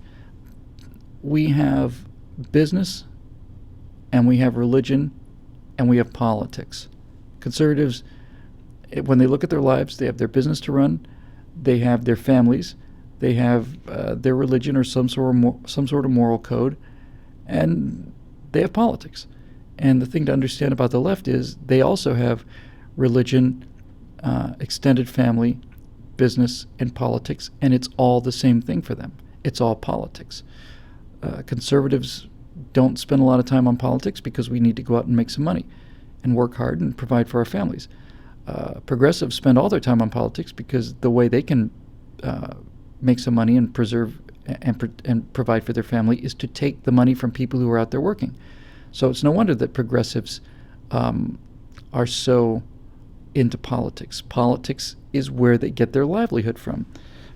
we have business and we have religion and we have politics. Conservatives, when they look at their lives, they have their business to run, they have their families, they have their religion or some sort of moral code, and they have politics. And the thing to understand about the left is they also have religion, extended family, business, and politics, and it's all the same thing for them. It's all politics. Conservatives don't spend a lot of time on politics because we need to go out and make some money and work hard and provide for our families. Progressives spend all their time on politics because the way they can make some money and preserve and provide for their family is to take the money from people who are out there working. So it's no wonder that progressives are so into politics. Politics is where they get their livelihood from.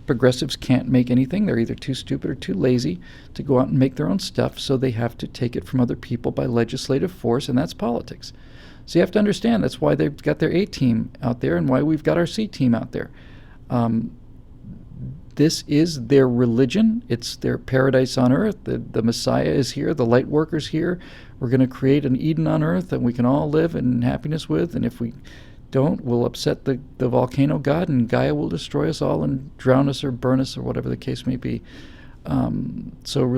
Progressives can't make anything. They're either too stupid or too lazy to go out and make their own stuff, so they have to take it from other people by legislative force, and that's politics. So you have to understand that's why they've got their A team out there and why we've got our C team out there. This is their religion. It's their paradise on earth. The Messiah is here. The light worker's here. We're going to create an Eden on earth that we can all live in happiness with, and if we don't, we'll upset the volcano god, and Gaia will destroy us all and drown us or burn us or whatever the case may be. So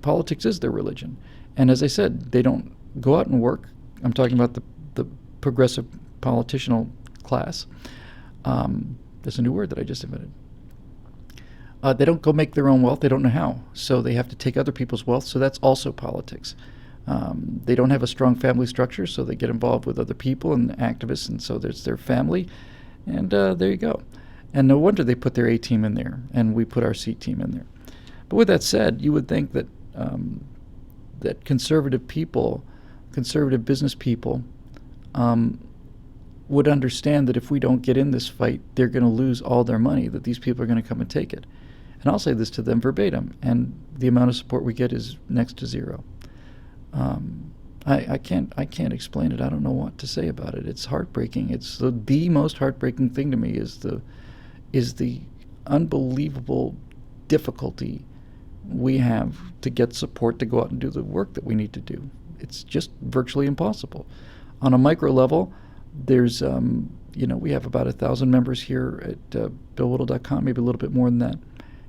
politics is their religion. And as I said, they don't go out and work. I'm talking about the progressive politicianal class. That's a new word that I just invented. They don't go make their own wealth. They don't know how. So they have to take other people's wealth. So that's also politics. They don't have a strong family structure, so they get involved with other people and activists, and so there's their family. And there you go. And no wonder they put their A team in there, and we put our C team in there. But with that said, you would think that that conservative people, conservative business people, would understand that if we don't get in this fight, they're going to lose all their money, that these people are going to come and take it. And I'll say this to them verbatim, and the amount of support we get is next to zero. I can't explain it. I don't know what to say about it. It's heartbreaking. It's the most heartbreaking thing to me is the unbelievable difficulty we have to get support to go out and do the work that we need to do. It's just virtually impossible. On a micro level, there's we have about 1,000 members here at BillWhittle.com, maybe a little bit more than that,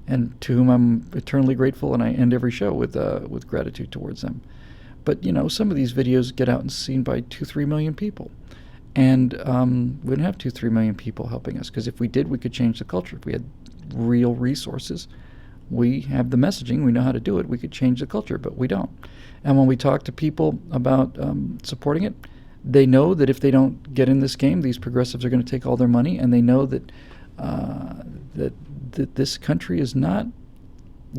and to whom I'm eternally grateful, and I end every show with gratitude towards them. But some of these videos get out and seen by 2-3 million people, and we don't have 2-3 million people helping us, because if we did, we could change the culture. If we had real resources, we have the messaging, we know how to do it, we could change the culture, but we don't. And when we talk to people about supporting it, they know that if they don't get in this game, these progressives are going to take all their money, and they know that that this country is not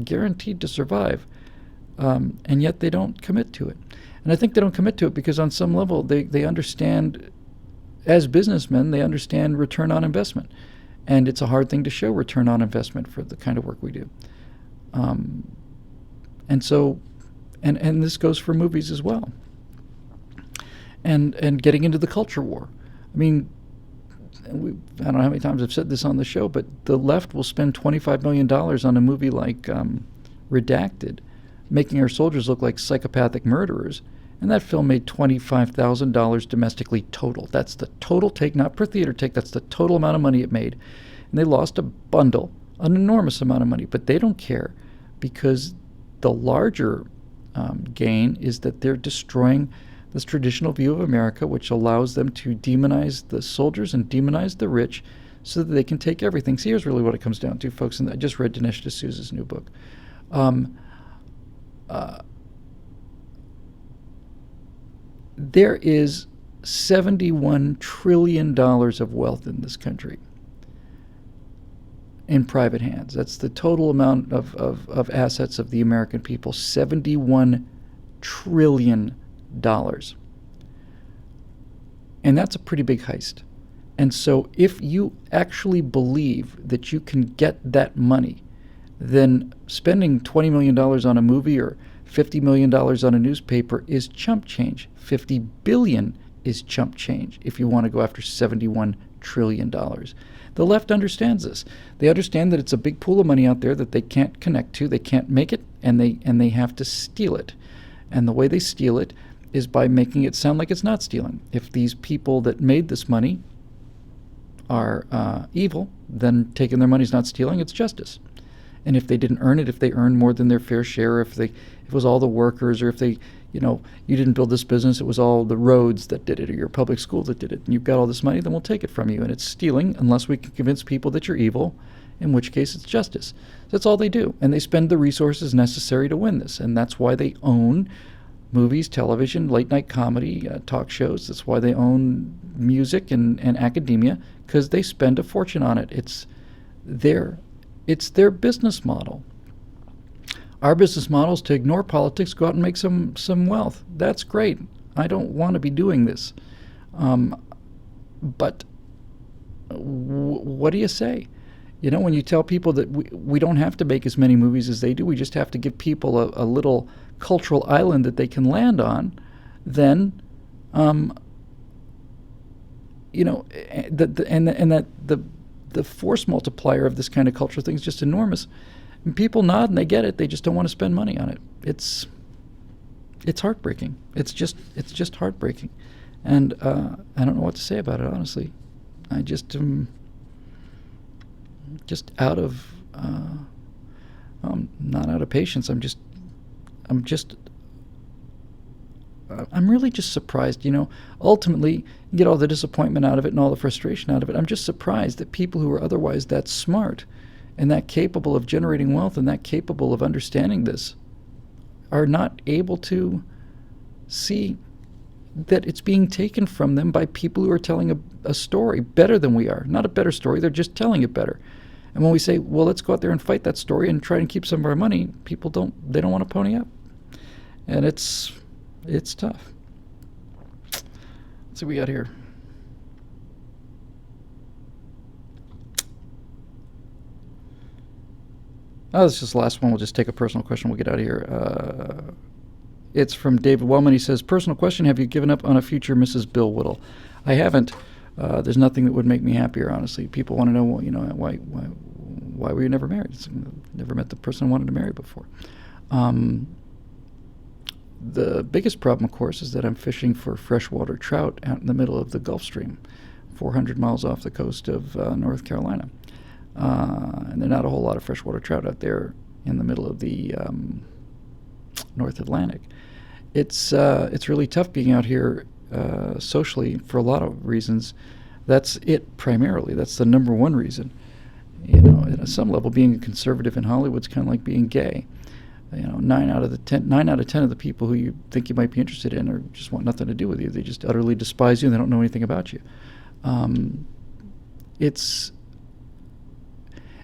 guaranteed to survive, and yet they don't commit to it. And I think they don't commit to it because on some level they understand, as businessmen, they understand return on investment. And it's a hard thing to show return on investment for the kind of work we do. And so, and this goes for movies as well. And getting into the culture war. I mean, I don't know how many times I've said this on the show, but the left will spend $25 million on a movie like Redacted, making our soldiers look like psychopathic murderers. And that film made $25,000 domestically total. That's the total take, not per theater take. That's the total amount of money it made. And they lost a bundle, an enormous amount of money. But they don't care, because the larger gain is that they're destroying this traditional view of America, which allows them to demonize the soldiers and demonize the rich so that they can take everything. See, here's really what it comes down to, folks. And I just read Dinesh D'Souza's new book. There is $71 trillion of wealth in this country in private hands. That's the total amount of assets of the American people, $71 trillion. And that's a pretty big heist. And so if you actually believe that you can get that money, then spending $20 million on a movie or $50 million on a newspaper is chump change. $50 billion is chump change if you want to go after $71 trillion. The left understands this. They understand that it's a big pool of money out there that they can't connect to, they can't make it, and they have to steal it. And the way they steal it is by making it sound like it's not stealing. If these people that made this money are evil, then taking their money is not stealing, it's justice. And if they didn't earn it, if they earned more than their fair share, if it was all the workers, or if they, you didn't build this business, it was all the roads that did it, or your public school that did it, and you've got all this money, then we'll take it from you. And it's stealing unless we can convince people that you're evil, in which case it's justice. That's all they do. And they spend the resources necessary to win this. And that's why they own movies, television, late-night comedy, talk shows. That's why they own music and academia, because they spend a fortune on it. It's their business model. Our business model is to ignore politics, go out and make some wealth. That's great. I don't want to be doing this. But what do you say? When you tell people that we don't have to make as many movies as they do, we just have to give people a little cultural island that they can land on, then, the force multiplier of this kind of cultural thing is just enormous. And people nod and they get it. They just don't want to spend money on it. It's heartbreaking. It's just heartbreaking. And I don't know what to say about it, honestly. I just am just out of not out of patience. I'm really just surprised. Ultimately, you get all the disappointment out of it and all the frustration out of it. I'm just surprised that people who are otherwise that smart and that capable of generating wealth and that capable of understanding this are not able to see that it's being taken from them by people who are telling a story better than we are. Not a better story, they're just telling it better. And when we say, well, let's go out there and fight that story and try and keep some of our money, people don't want to pony up. And it's tough. Let's see what we got here. Oh, this is the last one. We'll just take a personal question. We'll get out of here. It's from David Wellman. He says, personal question, have you given up on a future Mrs. Bill Whittle? I haven't. There's nothing that would make me happier, honestly. People want to know, why were you never married? Never met the person I wanted to marry before. The biggest problem, of course, is that I'm fishing for freshwater trout out in the middle of the Gulf Stream, 400 miles off the coast of North Carolina. And there are not a whole lot of freshwater trout out there in the middle of the North Atlantic. It's really tough being out here socially for a lot of reasons. That's it primarily. That's the number one reason. At some level, being a conservative in Hollywood's kind of like being gay. 9 out of 10 of the people who you think you might be interested in or just want nothing to do with you. They just utterly despise you and they don't know anything about you. It's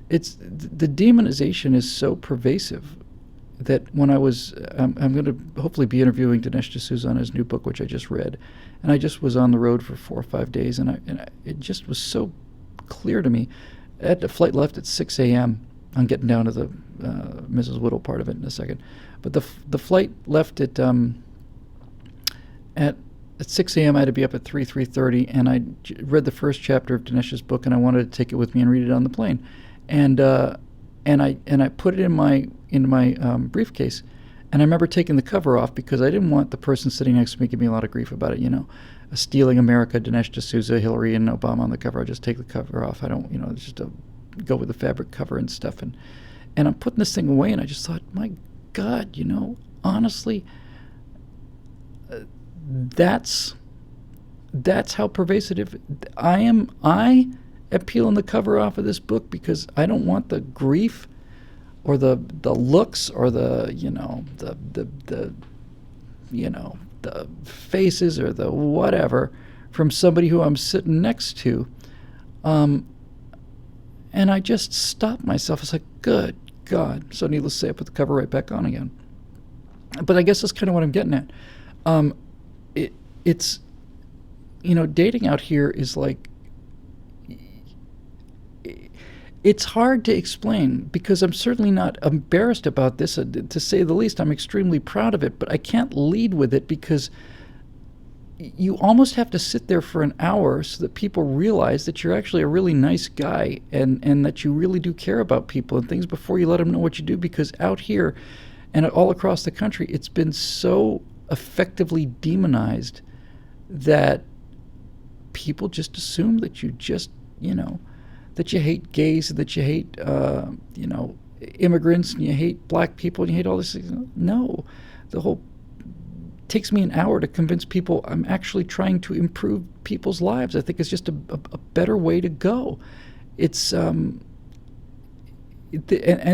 the demonization is so pervasive that when I'm going to hopefully be interviewing Dinesh D'Souza on his new book, which I just read, and I just was on the road for 4 or 5 days, and it just was so clear to me. I had a flight left at 6 a.m. I'm getting down to the Mrs. Whittle part of it in a second, but the flight left at 6 a.m. I had to be up at 3:30, and I read the first chapter of Dinesh's book, and I wanted to take it with me and read it on the plane, and I put it in my briefcase, and I remember taking the cover off because I didn't want the person sitting next to me give me a lot of grief about it. Stealing America, Dinesh D'Souza, Hillary, and Obama on the cover. I just take the cover off. I don't, it's just go with the fabric cover and stuff, and I'm putting this thing away, and I just thought, my God, honestly, that's how pervasive I am. I am peeling the cover off of this book because I don't want the grief or the looks or the faces or the whatever from somebody who I'm sitting next to. And I just stopped myself. It's like, good God. So needless to say, I put the cover right back on again. But I guess that's kind of what I'm getting at. It's dating out here is like, it's hard to explain because I'm certainly not embarrassed about this. To say the least, I'm extremely proud of it, but I can't lead with it because you almost have to sit there for an hour so that people realize that you're actually a really nice guy and that you really do care about people and things before you let them know what you do, because out here and all across the country, it's been so effectively demonized that people just assume that you just, that you hate gays and that you hate, immigrants and you hate black people and you hate all this. No, takes me an hour to convince people I'm actually trying to improve people's lives. I think it's just a better way to go. It's and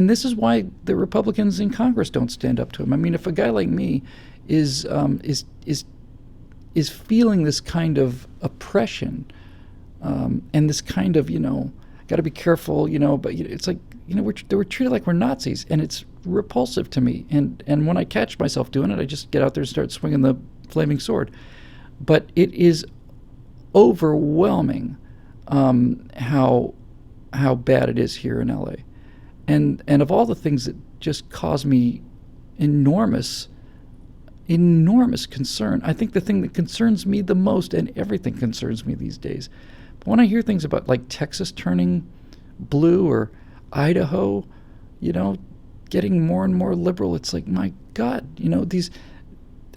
this is why the Republicans in Congress don't stand up to him. I mean, if a guy like me is feeling this kind of oppression and this kind of got to be careful, but it's like we're treated like we're Nazis, and it's repulsive to me. And when I catch myself doing it, I just get out there and start swinging the flaming sword. But it is overwhelming how bad it is here in LA, and of all the things that just cause me enormous concern, I think the thing that concerns me the most, and everything concerns me these days, but when I hear things about like Texas turning blue or Idaho, getting more and more liberal, it's like, my God,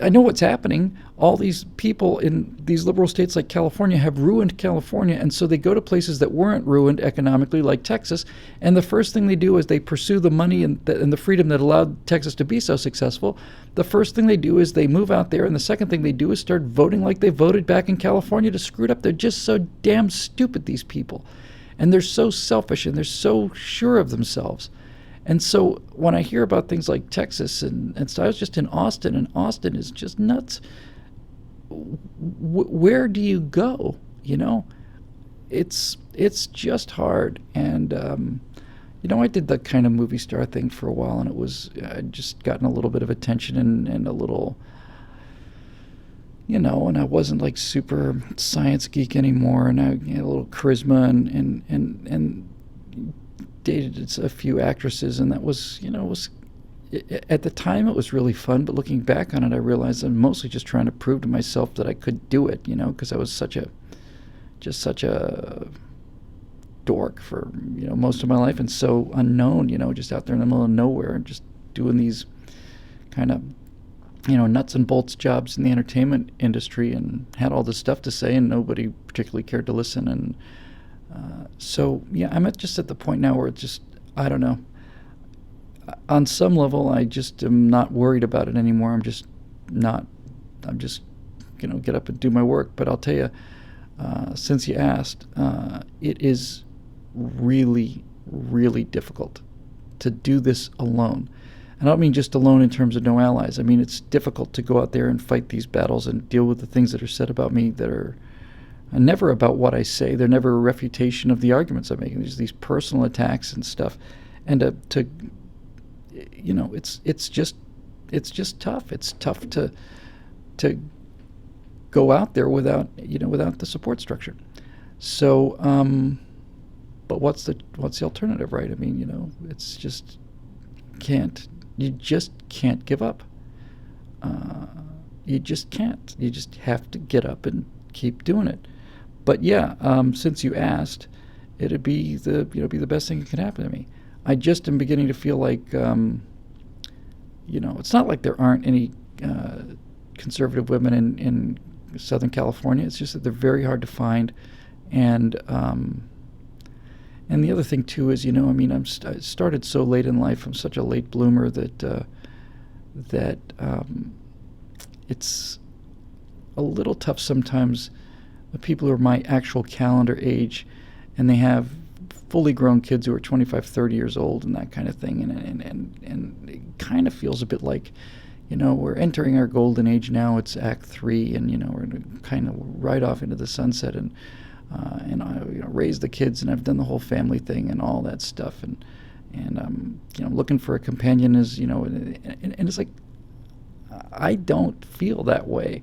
I know what's happening. All these people in these liberal states like California have ruined California, and so they go to places that weren't ruined economically, like Texas, and the first thing they do is they pursue the money and the freedom that allowed Texas to be so successful. The first thing they do is they move out there, and the second thing they do is start voting like they voted back in California to screw it up. They're just so damn stupid, these people. And they're so selfish, and they're so sure of themselves. And so when I hear about things like Texas and so I was just in Austin, and Austin is just nuts. Where do you go? It's just hard. And I did the kind of movie star thing for a while, and I'd just gotten a little bit of attention and a little, and I wasn't like super science geek anymore, and I had a little charisma and dated a few actresses, and that was, at the time it was really fun, but looking back on it, I realized I'm mostly just trying to prove to myself that I could do it, because I was such a dork for, most of my life, and so unknown, just out there in the middle of nowhere and just doing these kind of, nuts and bolts jobs in the entertainment industry, and had all this stuff to say, and nobody particularly cared to listen. And so, yeah, I'm just at the point now where it's just, I don't know. On some level, I just am not worried about it anymore. I'm just get up and do my work. But I'll tell you, since you asked, it is really, really difficult to do this alone. And I don't mean just alone in terms of no allies. I mean, it's difficult to go out there and fight these battles and deal with the things that are said about me that are never about what I say. They're never a refutation of the arguments I'm making. There's these personal attacks and stuff. And it's just tough. It's tough to go out there without the support structure. So, but what's the alternative, right? I mean, it's just you just can't give up. You just can't. You just have to get up and keep doing it. But yeah, since you asked, it'd be the best thing that could happen to me. I just am beginning to feel like, it's not like there aren't any conservative women in Southern California. It's just that they're very hard to find, and the other thing too is, I started so late in life. I'm such a late bloomer that it's a little tough sometimes. The people who are my actual calendar age, and they have fully grown kids who are 25, 30 years old, and that kind of thing, and it kind of feels a bit like, we're entering our golden age now. It's Act 3, and we're kind of right off into the sunset, and I raise the kids, and I've done the whole family thing and all that stuff, and looking for a companion is, and it's like, I don't feel that way.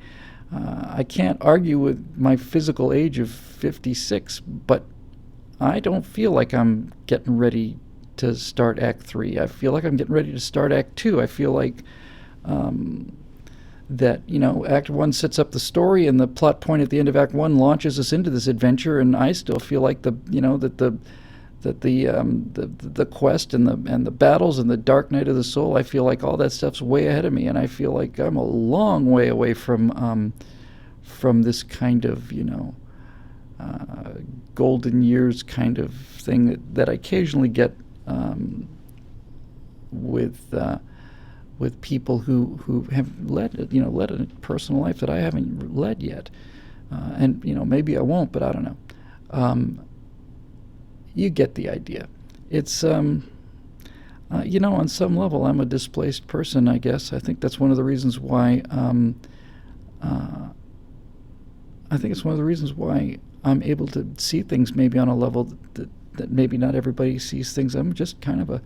I can't argue with my physical age of 56, but I don't feel like I'm getting ready to start Act 3. I feel like I'm getting ready to start Act 2. I feel like that, Act 1 sets up the story, and the plot point at the end of Act 1 launches us into this adventure, and I still feel like the quest and the battles and the dark night of the soul, I feel like all that stuff's way ahead of me, and I feel like I'm a long way away from this kind of, golden years kind of thing that I occasionally get with people who have led a personal life that I haven't led yet, and maybe I won't, but I don't know. You get the idea. It's on some level, I'm a displaced person, I guess. I think that's one of the reasons why. I think it's one of the reasons why I'm able to see things maybe on a level that maybe not everybody sees things. I'm just kind of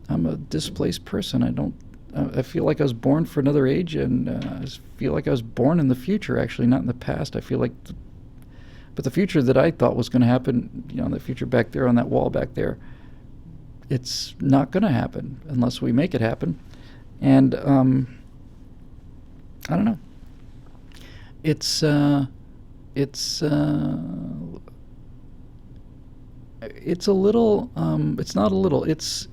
I'm a displaced person. I feel like I was born for another age, and I feel like I was born in the future, actually, not in the past. I feel like, but the future that I thought was going to happen, the future back there on that wall back there, it's not going to happen unless we make it happen. And I don't know. It's a little, it's not a little, it's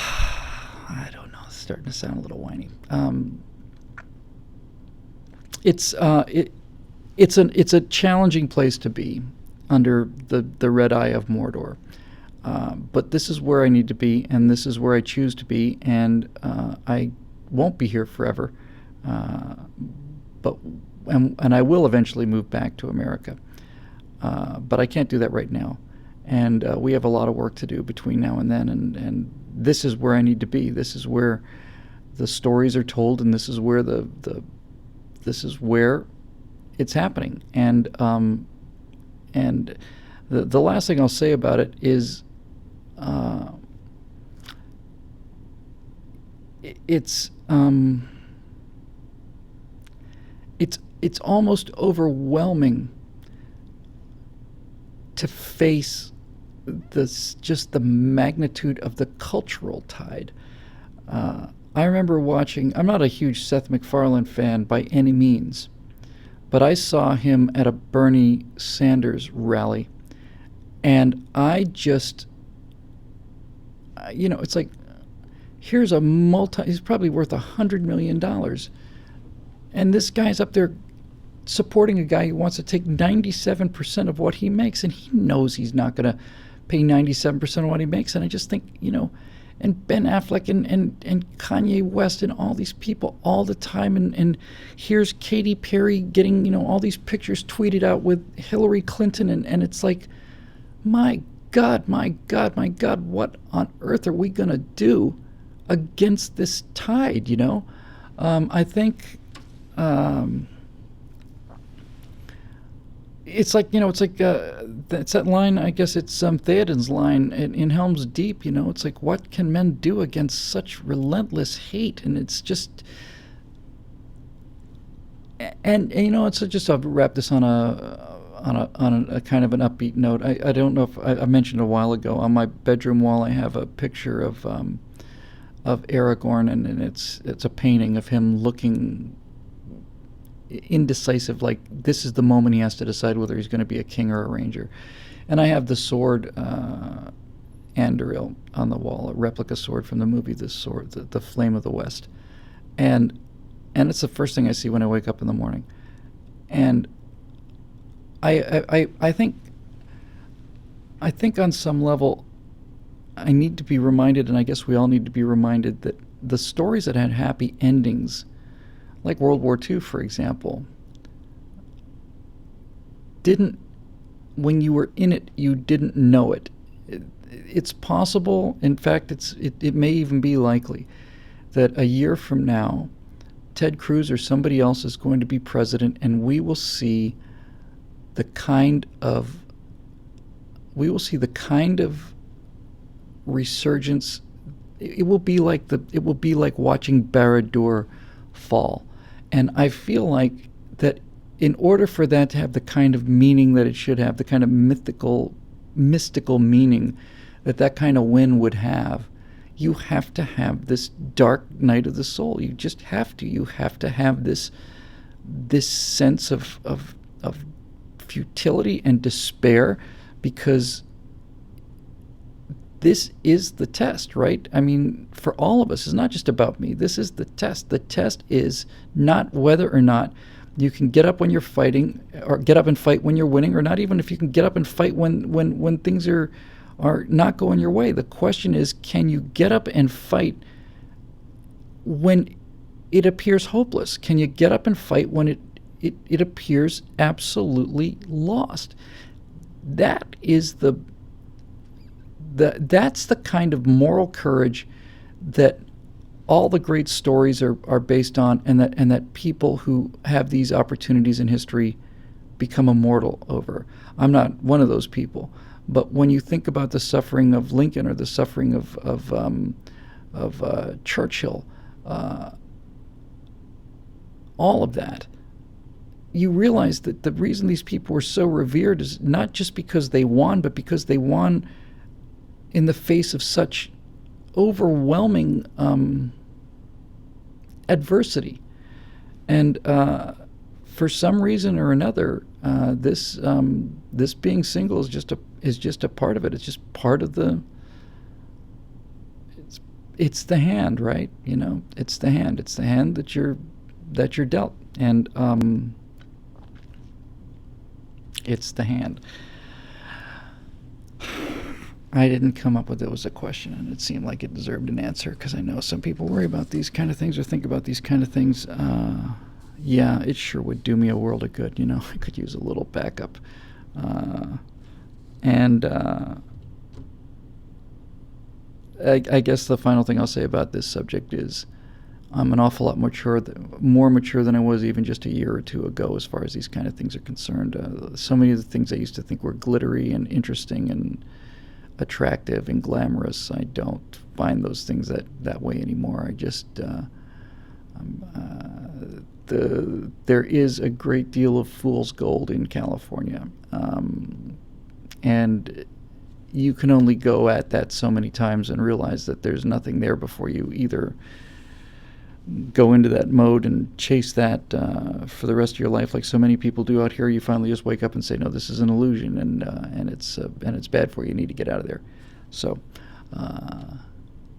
I don't know, it's starting to sound a little whiny. It's a challenging place to be under the red eye of Mordor. But this is where I need to be, and this is where I choose to be, and I won't be here forever. But I will eventually move back to America. But I can't do that right now. And we have a lot of work to do between now and then, and this is where I need to be. This is where the stories are told, and this is where this is where it's happening. And the last thing I'll say about it is it's almost overwhelming to face this just the magnitude of the cultural tide. I remember watching. I'm not a huge Seth MacFarlane fan by any means, but I saw him at a Bernie Sanders rally, and I just, it's like, here's a he's probably worth $100 million, and this guy's up there supporting a guy who wants to take 97% of what he makes, and he knows he's not going to pay 97% of what he makes. And I just think, and Ben Affleck and Kanye West and all these people all the time, and here's Katy Perry getting, all these pictures tweeted out with Hillary Clinton, and it's like, my God, my God, my God, what on earth are we going to do against this tide, I think it's like, it's that line, I guess it's Theoden's line in Helm's Deep, it's like, what can men do against such relentless hate? And it's just, and it's just, I'll wrap this on a kind of an upbeat note. I don't know if I mentioned a while ago, on my bedroom wall I have a picture of Aragorn, and it's a painting of him looking indecisive, like this is the moment he has to decide whether he's going to be a king or a ranger. And I have the sword Anduril on the wall, a replica sword from the movie The Sword, the Flame of the West, and it's the first thing I see when I wake up in the morning. And I think on some level I need to be reminded, and I guess we all need to be reminded, that the stories that had happy endings, like World War II, for example, when you were in it, you didn't know it. It's possible, in fact, it may even be likely, that a year from now, Ted Cruz or somebody else is going to be president, and we will see the kind of resurgence. It will be like watching Barad-dûr fall. And I feel like that in order for that to have the kind of meaning that it should have, the kind of mystical meaning that kind of win would have, you have to have this dark night of the soul. You just have to. You have to have this sense of futility and despair, because this is the test, right? I mean, for all of us, it's not just about me. This is the test. The test is not whether or not you can get up when you're fighting, or get up and fight when you're winning, or not even if you can get up and fight when things are not going your way. The question is, can you get up and fight when it appears hopeless? Can you get up and fight when it appears absolutely lost? That is that's the kind of moral courage that all the great stories are based on, and that people who have these opportunities in history become immortal over. I'm not one of those people, but when you think about the suffering of Lincoln, or the suffering of Churchill, all of that, you realize that the reason these people were so revered is not just because they won, but because they won in the face of such overwhelming adversity. And for some reason or another, this being single is just a part of it. It's just part of it's the hand, right? It's the hand. It's the hand that you're dealt, and it's the hand. I didn't come up with it was a question, and it seemed like it deserved an answer, because I know some people worry about these kind of things or think about these kind of things. Yeah, it sure would do me a world of good. I could use a little backup. And I guess the final thing I'll say about this subject is I'm an awful lot more mature than I was even just a year or two ago as far as these kind of things are concerned. So many of the things I used to think were glittery and interesting and attractive and glamorous, I don't find those things that way anymore. I just there is a great deal of fool's gold in California, and you can only go at that so many times and realize that there's nothing there before you either go into that mode and chase that for the rest of your life, like so many people do out here. You finally just wake up and say, no, this is an illusion, and it's bad for you. You need to get out of there. So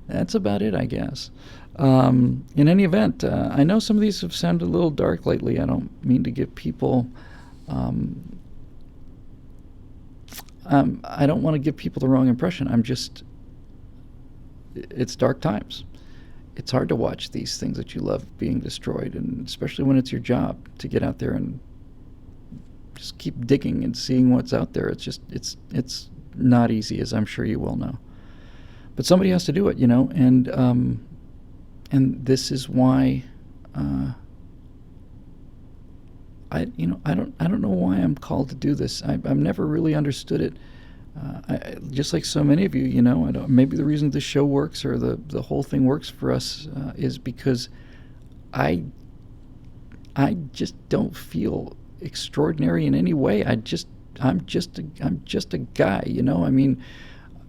that's about it, I guess. In any event, I know some of these have sounded a little dark lately. I don't mean to give people I don't want to give people the wrong impression. It's dark times. It's hard to watch these things that you love being destroyed, and especially when it's your job to get out there and just keep digging and seeing what's out there. It's not easy, as I'm sure you well know. But somebody has to do it, and this is why I don't know why I'm called to do this. I've never really understood it. Just like so many of you, maybe the reason this show works or the whole thing works for us is because I just don't feel extraordinary in any way. I'm just a guy, I mean,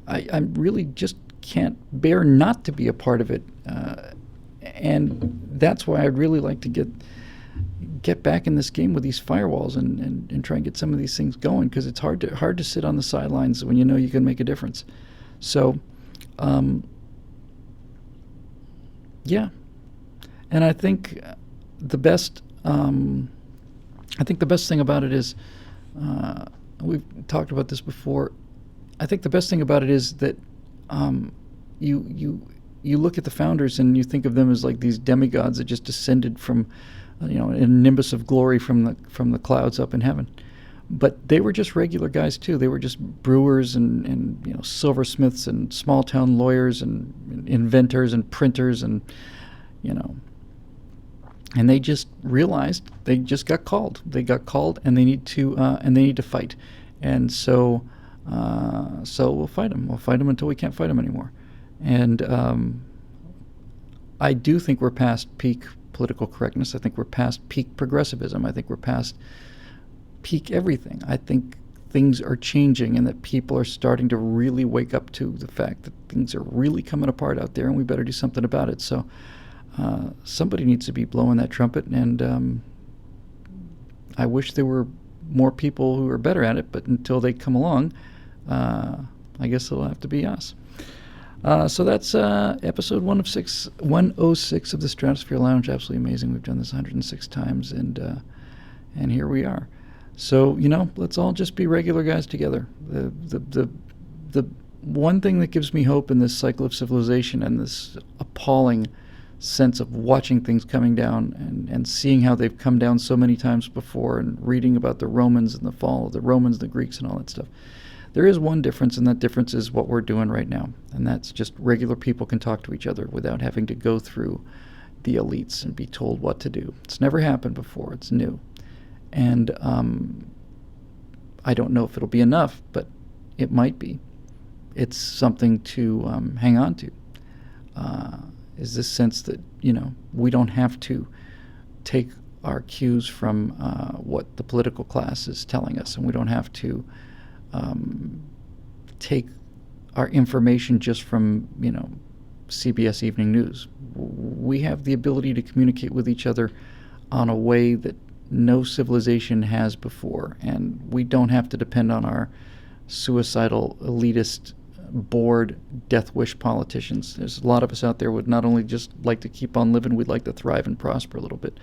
I really just can't bear not to be a part of it, and that's why I'd really like to get back in this game with these firewalls and try and get some of these things going, because it's hard to sit on the sidelines when you can make a difference. So, yeah, and I think the best thing about it is, we've talked about this before. I think the best thing about it is that you look at the founders and you think of them as like these demigods that just descended from, in a nimbus of glory from the clouds up in heaven. But they were just regular guys too. They were just brewers and silversmiths and small town lawyers and inventors and printers and and they just realized they just got called. They got called, and they need to fight. And so we'll fight them. We'll fight them until we can't fight them anymore. And I do think we're past peak political correctness. I think we're past peak progressivism. I think we're past peak everything. I think things are changing, and that people are starting to really wake up to the fact that things are really coming apart out there, and we better do something about it. So somebody needs to be blowing that trumpet, and I wish there were more people who are better at it, but until they come along, I guess it'll have to be us. So that's episode 106 of the Stratosphere Lounge. Absolutely amazing. We've done this 106 times, and here we are. So let's all just be regular guys together. The one thing that gives me hope in this cycle of civilization and this appalling sense of watching things coming down and seeing how they've come down so many times before, and reading about the Romans and the fall of the Romans, the Greeks, and all that stuff. There is one difference, and that difference is what we're doing right now. And that's just regular people can talk to each other without having to go through the elites and be told what to do. It's never happened before. It's new. And I don't know if it'll be enough, but it might be. It's something to hang on to. Is this sense that, we don't have to take our cues from what the political class is telling us, and we don't have to take our information just from, CBS Evening News. We have the ability to communicate with each other on a way that no civilization has before, and we don't have to depend on our suicidal, elitist, bored, death wish politicians. There's a lot of us out there would not only just like to keep on living, we'd like to thrive and prosper a little bit.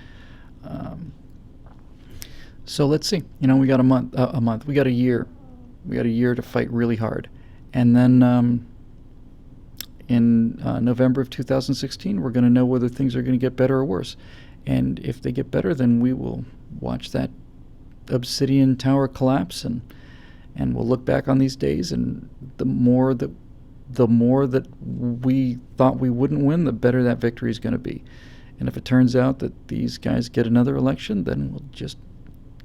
So let's see. We got a month. We got a year. We got a year to fight really hard. And then in November of 2016, we're going to know whether things are going to get better or worse. And if they get better, then we will watch that obsidian tower collapse, and we'll look back on these days, and the more that we thought we wouldn't win, the better that victory is going to be. And if it turns out that these guys get another election, then we'll just,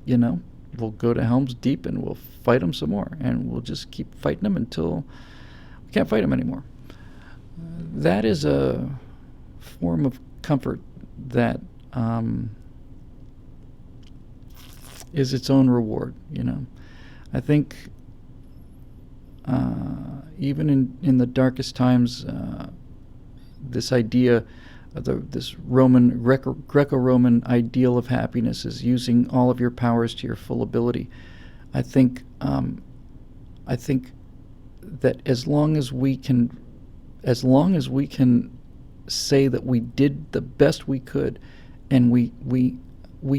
we'll go to Helm's Deep and we'll fight them some more, and we'll just keep fighting them until we can't fight them anymore. That is a form of comfort that is its own reward. I think even in the darkest times, this idea of this Greco-Roman ideal of happiness is using all of your powers to your full ability. I think that as long as we can say that we did the best we could, and we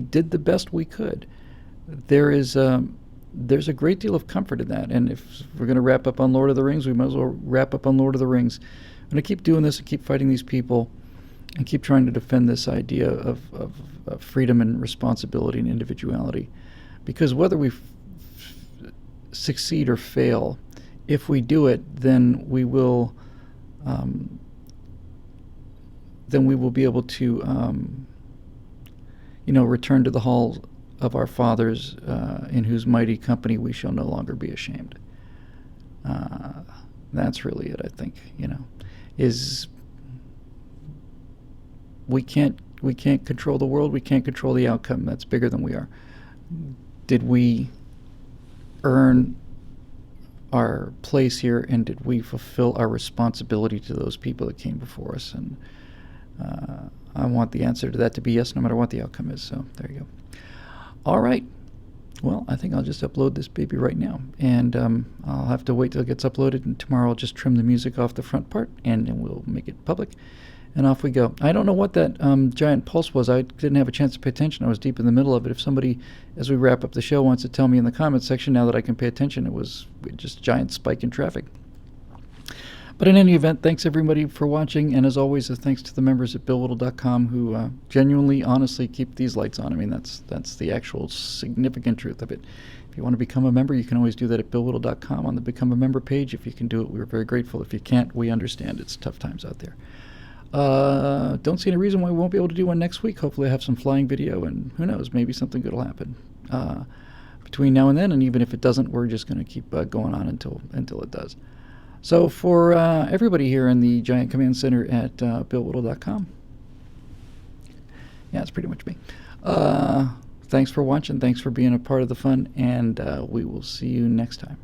did the best we could, there's a great deal of comfort in that. And if we're going to wrap up on Lord of the Rings, we might as well wrap up on Lord of the Rings. I'm going to keep doing this and keep fighting these people and keep trying to defend this idea of freedom and responsibility and individuality. Because whether we succeed or fail, if we do it, then we will be able to return to the hall of our fathers, in whose mighty company we shall no longer be ashamed. That's really it, I think. Is we can't control the world, we can't control the outcome. That's bigger than we are. Did we earn our place here, and did we fulfill our responsibility to those people that came before us? And I want the answer to that to be yes, no matter what the outcome is. So there you go. All right. Well, I think I'll just upload this baby right now, and I'll have to wait till it gets uploaded, and tomorrow I'll just trim the music off the front part, and then we'll make it public, and off we go. I don't know what that giant pulse was. I didn't have a chance to pay attention. I was deep in the middle of it. If somebody, as we wrap up the show, wants to tell me in the comments section, now that I can pay attention, it was just a giant spike in traffic. But in any event, thanks everybody for watching, and as always, a thanks to the members at BillWhittle.com who genuinely, honestly keep these lights on. I mean, that's the actual significant truth of it. If you want to become a member, you can always do that at BillWhittle.com on the Become a Member page. If you can do it, we're very grateful. If you can't, we understand. It's tough times out there. Don't see any reason why we won't be able to do one next week. Hopefully I have some flying video, and who knows, maybe something good will happen between now and then, and even if it doesn't, we're just going to keep going on until it does. So for everybody here in the Giant Command Center at BillWhittle.com, yeah, it's pretty much me. Thanks for watching. Thanks for being a part of the fun, and we will see you next time.